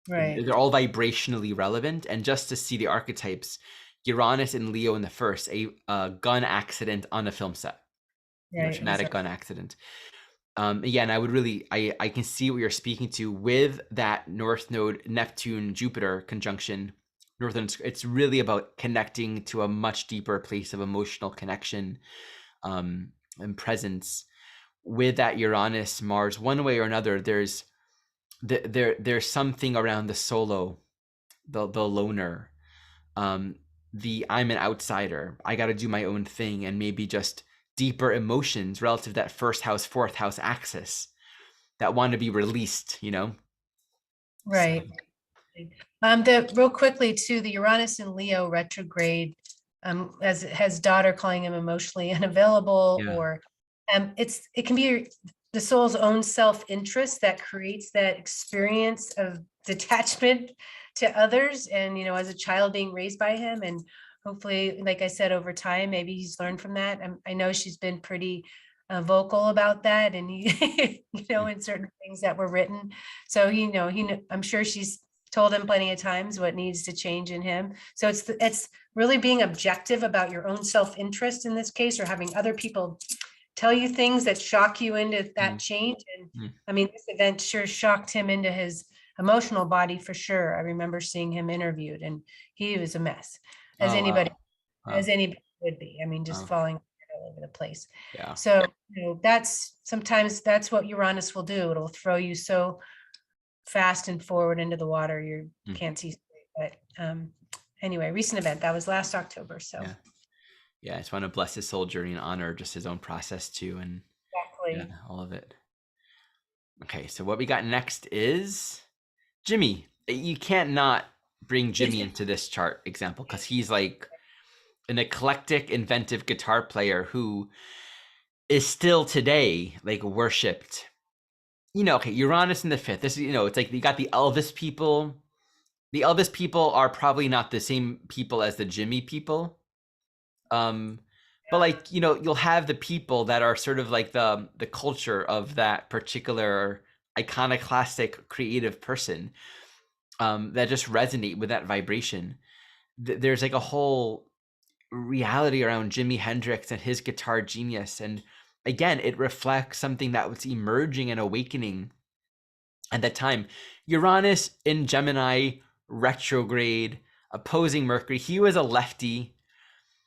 right. They're all vibrationally relevant. And just to see the archetypes, Uranus and Leo in the first, a gun accident on a film set, Right, traumatic gun accident. Again, I can see what you're speaking to with that North Node Neptune Jupiter conjunction. It's really about connecting to a much deeper place of emotional connection and presence. With that Uranus Mars, one way or another, there's something around the solo, the loner, the I'm an outsider, I got to do my own thing, and maybe just deeper emotions relative to that 1st house, 4th house axis that want to be released, right. So. Real quickly too, the Uranus and Leo retrograde, as his daughter calling him emotionally unavailable, or it can be the soul's own self-interest that creates that experience of detachment to others. And, as a child being raised by him, and hopefully, like I said, over time, maybe he's learned from that. I know she's been pretty vocal about that, and he, in certain things that were written. So, I'm sure she's told him plenty of times what needs to change in him. So it's really being objective about your own self-interest in this case, or having other people tell you things that shock you into that change. And I mean, this event sure shocked him into his emotional body for sure. I remember seeing him interviewed, and he was a mess, as anybody would be. I mean, just falling all over the place. Yeah. So, sometimes that's what Uranus will do. It'll throw you so fast and forward into the water you can't see straight. But anyway, recent event that was last October. So. Yeah, I just want to bless his soul journey and honor just his own process too, and exactly. all of it. Okay, so what we got next is Jimmy. You can't not bring Jimmy into this chart example, because he's like an eclectic, inventive guitar player who is still today like worshipped. Okay, Uranus in the 5th. This, it's like you got the Elvis people The Elvis people are probably not the same people as the Jimmy people. But like, you'll have the people that are sort of like the culture of that particular iconoclastic creative person, that just resonate with that vibration. There's like a whole reality around Jimi Hendrix and his guitar genius. And again, it reflects something that was emerging and awakening at that time. Uranus in Gemini, retrograde, opposing Mercury. He was a lefty.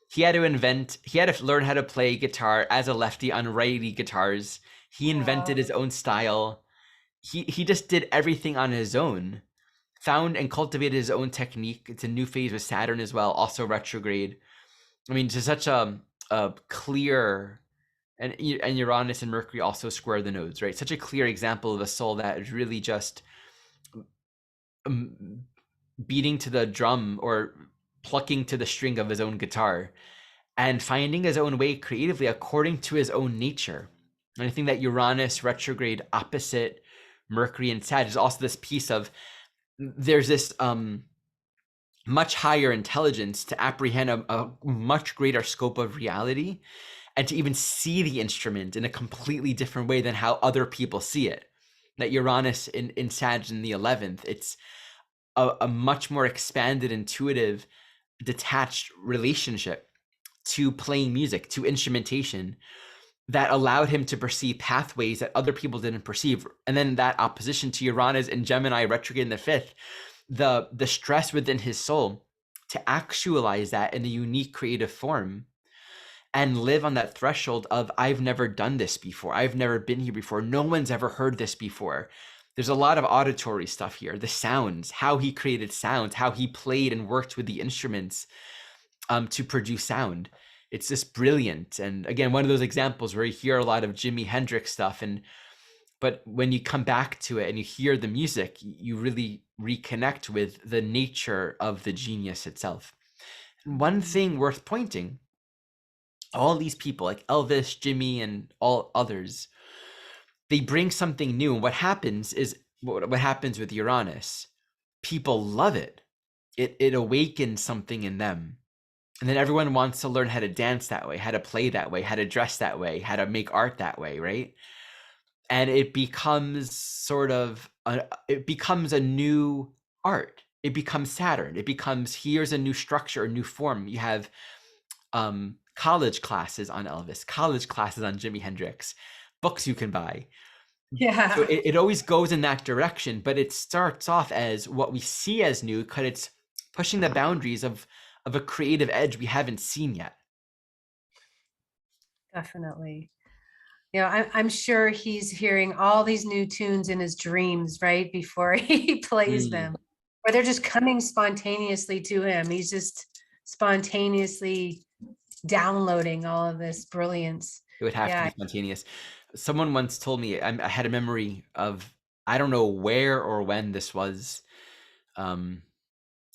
He had to learn how to play guitar as a lefty on righty guitars. He invented his own style. He just did everything on his own, found and cultivated his own technique. It's a new phase with Saturn as well, also retrograde. I mean, just such a clear, and Uranus and Mercury also square the nodes, right? Such a clear example of a soul that is really just beating to the drum or plucking to the string of his own guitar and finding his own way creatively according to his own nature. And I think that Uranus retrograde opposite Mercury and Sag is also this piece of, there's this much higher intelligence to apprehend a much greater scope of reality and to even see the instrument in a completely different way than how other people see it. That Uranus in Sag in the 11th, it's a much more expanded, intuitive, detached relationship to playing music, to instrumentation, that allowed him to perceive pathways that other people didn't perceive. And then that opposition to Uranus and Gemini retrograde in the 5th, the stress within his soul to actualize that in a unique creative form and live on that threshold of, I've never done this before. I've never been here before. No one's ever heard this before. There's a lot of auditory stuff here. The sounds, how he created sounds, how he played and worked with the instruments to produce sound. It's just brilliant. And again, one of those examples where you hear a lot of Jimi Hendrix stuff, but when you come back to it and you hear the music, you really reconnect with the nature of the genius itself. And one thing worth pointing, all these people like Elvis, Jimmy, and all others, they bring something new. And what happens with Uranus, people love it. It awakens something in them. And then everyone wants to learn how to dance that way, how to play that way, how to dress that way, how to make art that way, right? And it becomes it becomes a new art. It becomes Saturn. It becomes, here's a new structure, a new form. You have college classes on Elvis, college classes on Jimi Hendrix, books you can buy. Yeah. So it always goes in that direction, but it starts off as what we see as new because it's pushing the boundaries of a creative edge we haven't seen yet. Definitely. I'm sure he's hearing all these new tunes in his dreams, right? Before he plays them, or they're just coming spontaneously to him. He's just spontaneously downloading all of this brilliance. It would have to be spontaneous. Someone once told me, I had a memory of, I don't know where or when this was.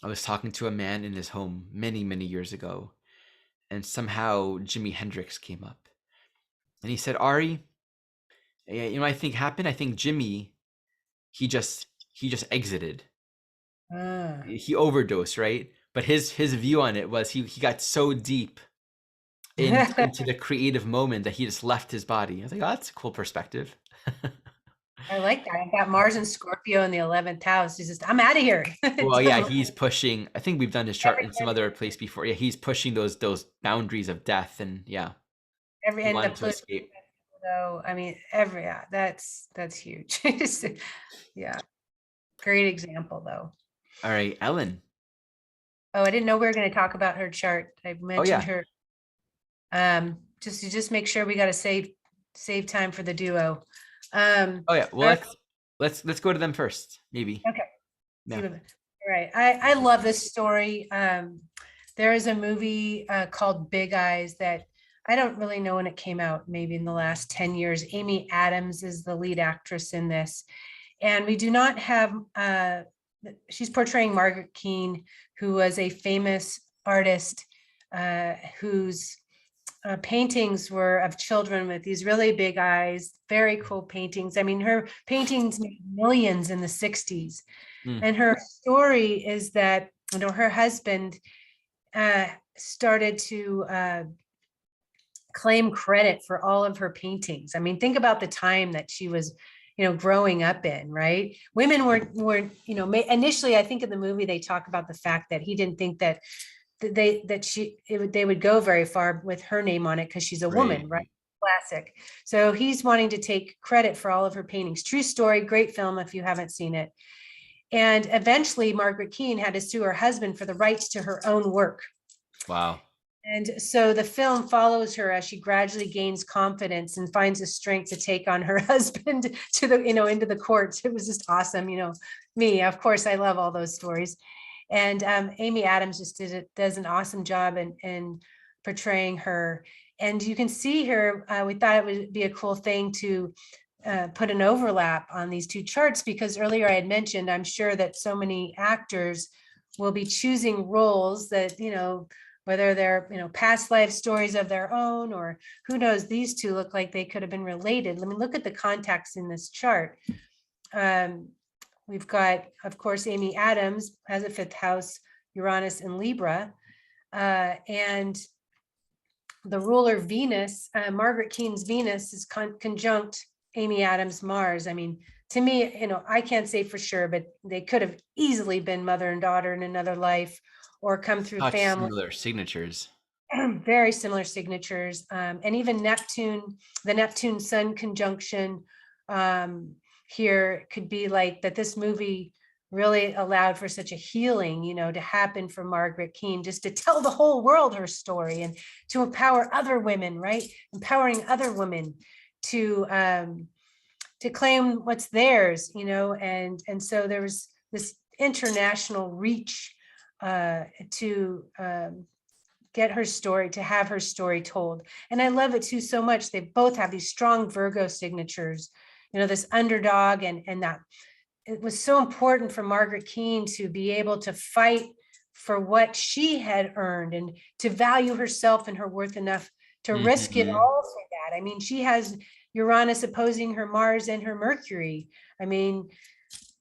I was talking to a man in his home many, many years ago, and somehow Jimi Hendrix came up. And he said, Ari, I think happened? I think Jimmy, he just exited. He overdosed, right? But his view on it was he got so deep into the creative moment that he just left his body. I was like, oh, that's a cool perspective. I like that. I got Mars and Scorpio in the 11th house. He's just, I'm out of here. Well, yeah, he's pushing. I think we've done his chart in some other place before. Yeah, he's pushing those boundaries of death, and yeah, every he end wanted of to escape. So I mean, that's huge. Yeah, great example though. All right, Ellen. Oh, I didn't know we were going to talk about her chart. I mentioned her. Just make sure we got to save time for the duo. Oh yeah, well let's go to them first, maybe. Okay. Yeah. All right. I love this story. There is a movie called Big Eyes that I don't really know when it came out, maybe in the last 10 years. Amy Adams is the lead actress in this. And we do not have, she's portraying Margaret Keane, who was a famous artist whose paintings were of children with these really big eyes, very cool paintings. I mean, her paintings made millions in the 60s. Mm. And her story is that, her husband started to claim credit for all of her paintings. I mean, think about the time that she was, growing up in, right? Women were, initially, I think in the movie, they talk about the fact that he didn't think that they would go very far with her name on it because she's a woman, right? Classic. So he's wanting to take credit for all of her paintings. True story, great film if you haven't seen it. And eventually Margaret Keane had to sue her husband for the rights to her own work. Wow. And so the film follows her as she gradually gains confidence and finds the strength to take on her husband to the, into the courts. It was just awesome. Me, of course, I love all those stories. And Amy Adams just does an awesome job in portraying her. And you can see her, we thought it would be a cool thing to put an overlap on these two charts, because earlier I had mentioned, I'm sure that so many actors will be choosing roles that, whether they're, past life stories of their own, or who knows, these two look like they could have been related. Let me look at the contacts in this chart. We've got, of course, Amy Adams has a fifth house, Uranus and Libra. And the ruler Venus, Margaret Keane's Venus is conjunct Amy Adams' Mars. I mean, to me, I can't say for sure, but they could have easily been mother and daughter in another life, or come through Such family. similar signatures. Very similar signatures. And even Neptune, the Neptune Sun conjunction here could be like that. This movie really allowed for such a healing, to happen for Margaret Keane, just to tell the whole world her story and to empower other women, right? Empowering other women to claim what's theirs, and so there was this international reach to get her story, to have her story told. And I love it too so much. They both have these strong Virgo signatures, this underdog, and that it was so important for Margaret Keane to be able to fight for what she had earned and to value herself and her worth enough to risk it all for that. I mean, she has Uranus opposing her Mars and her Mercury. I mean,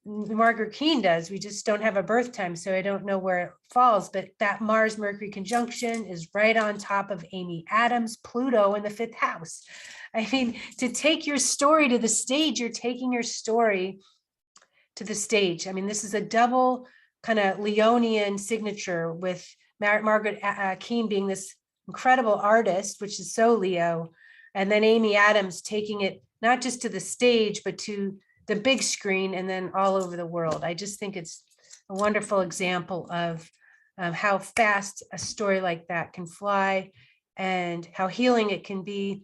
Margaret Keane does. We just don't have a birth time, so I don't know where it falls, but that Mars Mercury conjunction is right on top of Amy Adams, Pluto in the fifth house. I mean, to take your story to the stage, you're taking your story to the stage. I mean, this is a double kind of Leonian signature, with Margaret Keane being this incredible artist, which is so Leo, and then Amy Adams taking it not just to the stage, but to the big screen and then all over the world. I just think it's a wonderful example of how fast a story like that can fly, and how healing it can be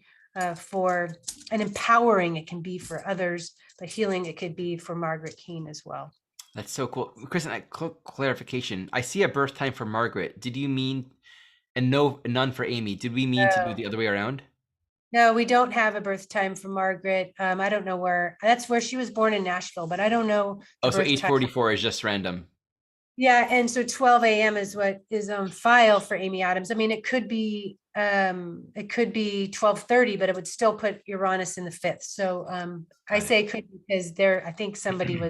for, and empowering it can be for others, but healing it could be for Margaret Keane as well. That's so cool. Kristin, clarification. I see a birth time for Margaret. Did you mean, and no, none for Amy? Did we mean to do the other way around? No, we don't have a birth time for Margaret. I don't know where, that's where she was born, in Nashville, but I don't know. Oh, so 8:44 is just random. Yeah, and so 12 a.m. is what is on file for Amy Adams. I mean, it could be 12:30, but it would still put Uranus in the fifth. So I say it could, because I think somebody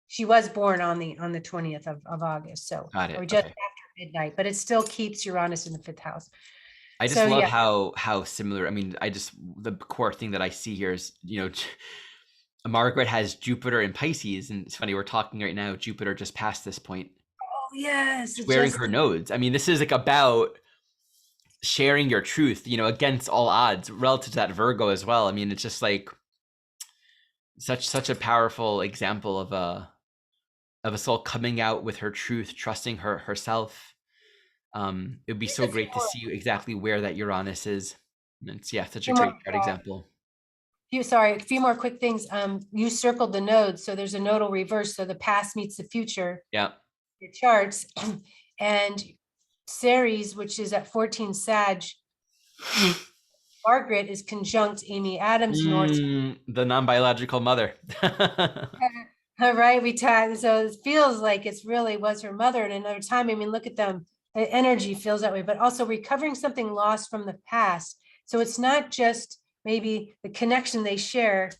she was born on the 20th of August. So or just after midnight, but it still keeps Uranus in the fifth house. I just love how similar. I mean, the core thing that I see here is, Margaret has Jupiter in Pisces, and it's funny, we're talking right now, Jupiter just passed this point. Oh yes, squaring her nodes. I mean, this is like about sharing your truth, against all odds, relative to that Virgo as well. I mean, it's just like such a powerful example of a soul coming out with her truth, trusting herself. It would be so great to see exactly where that Uranus is. And it's such a great chart example. A few more quick things. You circled the nodes, so there's a nodal reverse, so the past meets the future. Yeah. Your charts, and Ceres, which is at 14 Sag, Margaret is conjunct Amy Adams North. The non-biological mother. All right, we talked. So it feels like it's really was her mother at another time. I mean, look at them. The energy feels that way, but also recovering something lost from the past. So it's not just maybe the connection they share.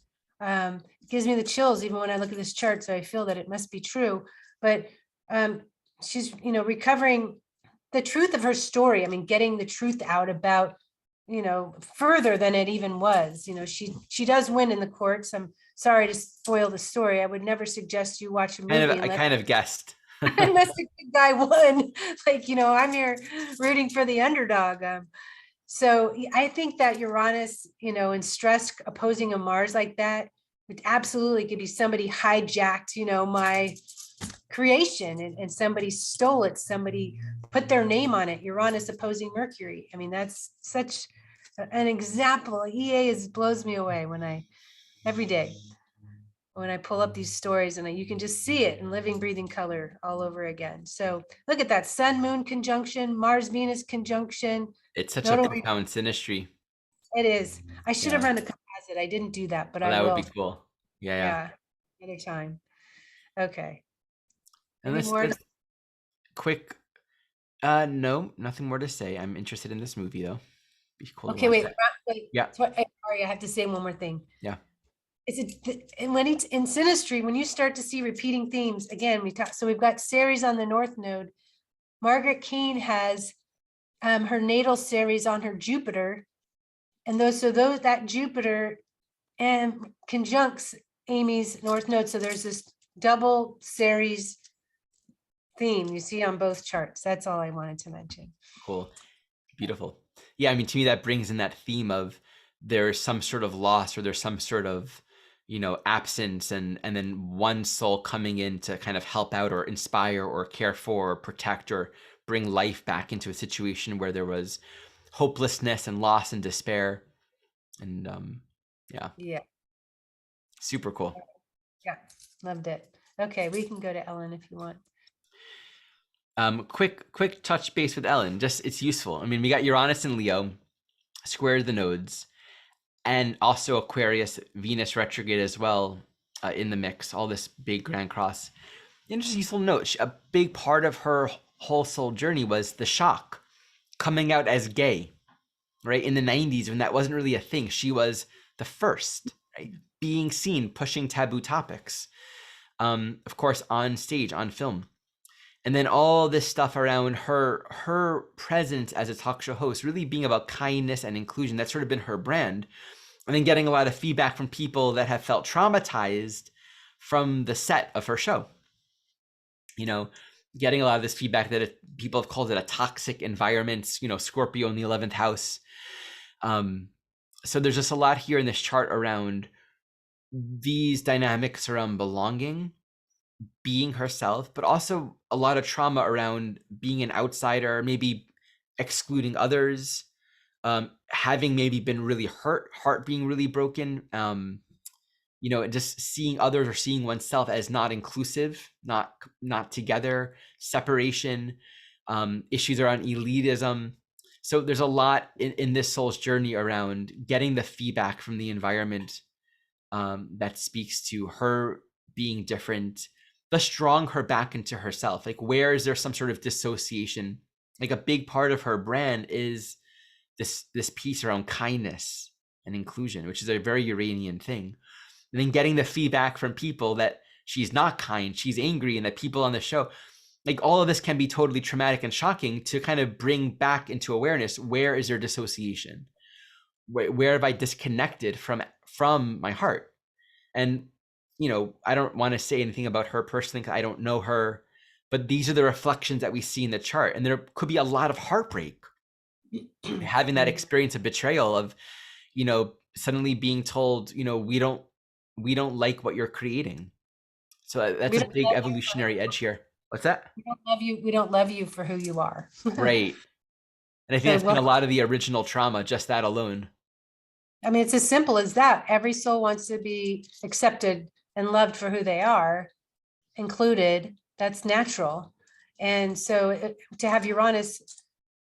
gives me the chills even when I look at this chart. So I feel that it must be true. But she's, recovering the truth of her story. I mean, getting the truth out about, further than it even was. She does win in the courts. I'm sorry to spoil the story. I would never suggest you watch a movie I kind of guessed. unless the good guy won. Like, I'm here rooting for the underdog. So I think that Uranus, in stress opposing a Mars like that, it absolutely could be somebody hijacked, my creation, and somebody stole it. Somebody put their name on it. Uranus opposing Mercury. I mean, that's such an example. EA blows me away every day when I pull up these stories, and you can just see it in living, breathing color all over again. So look at that Sun Moon conjunction, Mars Venus conjunction. It's such a profound synastry. It is. I should have run a composite. I didn't do that, but I that will. would be cool. Yeah. Another time. Okay. And Any more? Quick. No, nothing more to say. I'm interested in this movie though. Be cool. Okay, wait. Yeah. Sorry, I have to say one more thing. Yeah. And when it's in synastry, when you start to see repeating themes, again, so we've got Ceres on the North Node. Margaret Keane has her natal Ceres on her Jupiter, and that Jupiter and conjuncts Amy's North Node. So there's this double Ceres theme you see on both charts. That's all I wanted to mention. Cool. Beautiful. Yeah, I mean, to me, that brings in that theme of there's some sort of loss, or there's some sort of, absence, and then one soul coming in to kind of help out or inspire or care for or protect or bring life back into a situation where there was hopelessness and loss and despair. And yeah. Super cool. Yeah, loved it. Okay, we can go to Ellen if you want. Quick touch base with Ellen. Just, it's useful. I mean, we got Uranus and Leo square the nodes, and also Aquarius, Venus retrograde as well in the mix. All this big grand cross. And just a useful note. A big part of her whole soul journey was the shock, coming out as gay, right? In the 90s, when that wasn't really a thing, she was the first, right? Being seen, pushing taboo topics. Of course, on stage, on film. And then all this stuff around her presence as a talk show host, really being about kindness and inclusion. That's sort of been her brand. And then getting a lot of feedback from people that have felt traumatized from the set of her show. Getting a lot of this feedback that people have called it a toxic environment, Scorpio in the 11th house. So there's just a lot here in this chart around these dynamics around belonging, being herself, but also a lot of trauma around being an outsider, maybe excluding others, having maybe been really hurt, heart being really broken, just seeing others or seeing oneself as not inclusive, not together, separation, issues around elitism. So there's a lot in this soul's journey around getting the feedback from the environment that speaks to her being different, the strong her back into herself. Like, where is there some sort of dissociation? Like, a big part of her brand is this piece around kindness and inclusion, which is a very Uranian thing. And then getting the feedback from people that she's not kind, she's angry, and that people on the show, like, all of this can be totally traumatic and shocking to kind of bring back into awareness. Where is there dissociation? Where have I disconnected from my heart? And I don't want to say anything about her personally because I don't know her, but these are the reflections that we see in the chart. And there could be a lot of heartbreak, having that experience of betrayal, of, suddenly being told, we don't like what you're creating. So that's a big evolutionary edge here. What's that? We don't love you for who you are. Right. And I think that's been a lot of the original trauma, just that alone. I mean, it's as simple as that. Every soul wants to be accepted and loved for who they are, included. That's natural. And so to have Uranus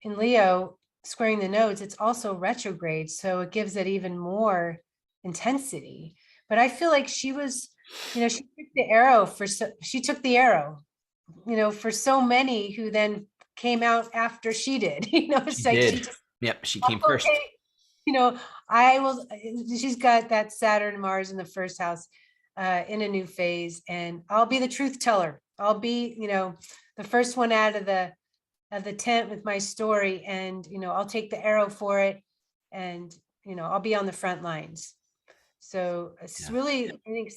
in Leo squaring the nodes, it's also retrograde. So it gives it even more intensity. But I feel like she was, she took the arrow for so many who then came out after she did. It's she came first. She's got that Saturn, Mars in the first house. in a new phase, and I'll be the truth teller. I'll be, the first one out of the tent with my story, and I'll take the arrow for it, and I'll be on the front lines. So it's Yeah. really, I think,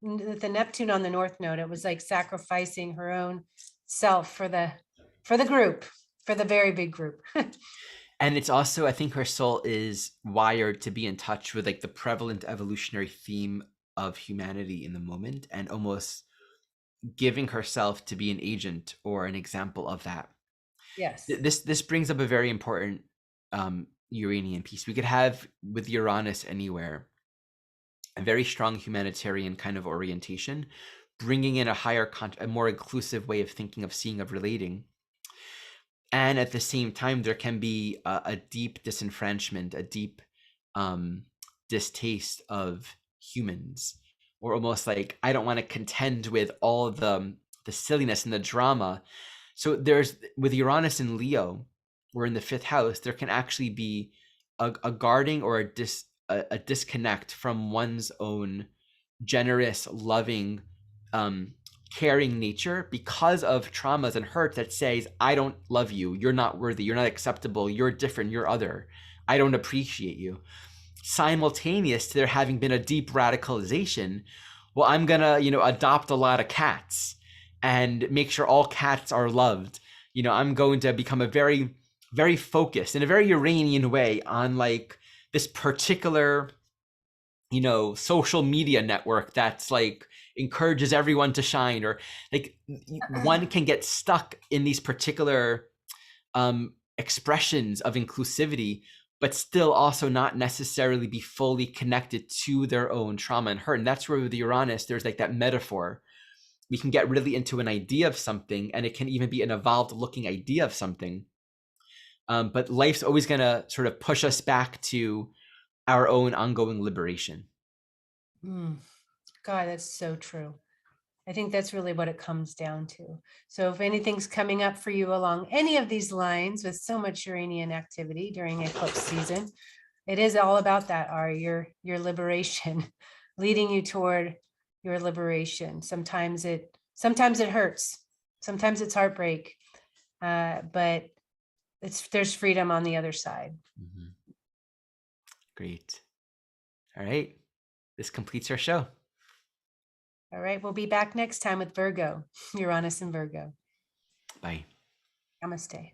the Neptune on the North Node, it was like sacrificing her own self for the group, for the very big group. And it's also, I think her soul is wired to be in touch with like the prevalent evolutionary theme of humanity in the moment, and almost giving herself to be an agent or an example of that. Yes. This brings up a very important Uranian piece. We could have with Uranus anywhere a very strong humanitarian kind of orientation, bringing in a higher, a more inclusive way of thinking, of seeing, of relating. And at the same time, there can be a deep disenfranchisement, a deep distaste of humans, or almost like, I don't want to contend with all the silliness and the drama. So there's, with Uranus and Leo, we're in the 5th house, there can actually be a guarding or a disconnect from one's own generous, loving, caring nature because of traumas and hurt that says, I don't love you, you're not worthy, you're not acceptable, you're different, you're other, I don't appreciate you. Simultaneous to there having been a deep radicalization, well, I'm gonna, adopt a lot of cats and make sure all cats are loved. I'm going to become a very, very focused, in a very Uranian way, on like this particular, social media network that's like encourages everyone to shine, or like one can get stuck in these particular expressions of inclusivity, but still also not necessarily be fully connected to their own trauma and hurt. And that's where with the Uranus, there's like that metaphor. We can get really into an idea of something, and it can even be an evolved looking idea of something. But life's always going to sort of push us back to our own ongoing liberation. God, that's so true. I think that's really what it comes down to. So if anything's coming up for you along any of these lines with so much Uranian activity during eclipse season, it is all about that, your liberation, leading you toward your liberation. Sometimes it hurts. Sometimes it's heartbreak, but there's freedom on the other side. Mm-hmm. Great. All right. This completes our show. All right. We'll be back next time with Virgo, Uranus and Virgo. Bye. Namaste.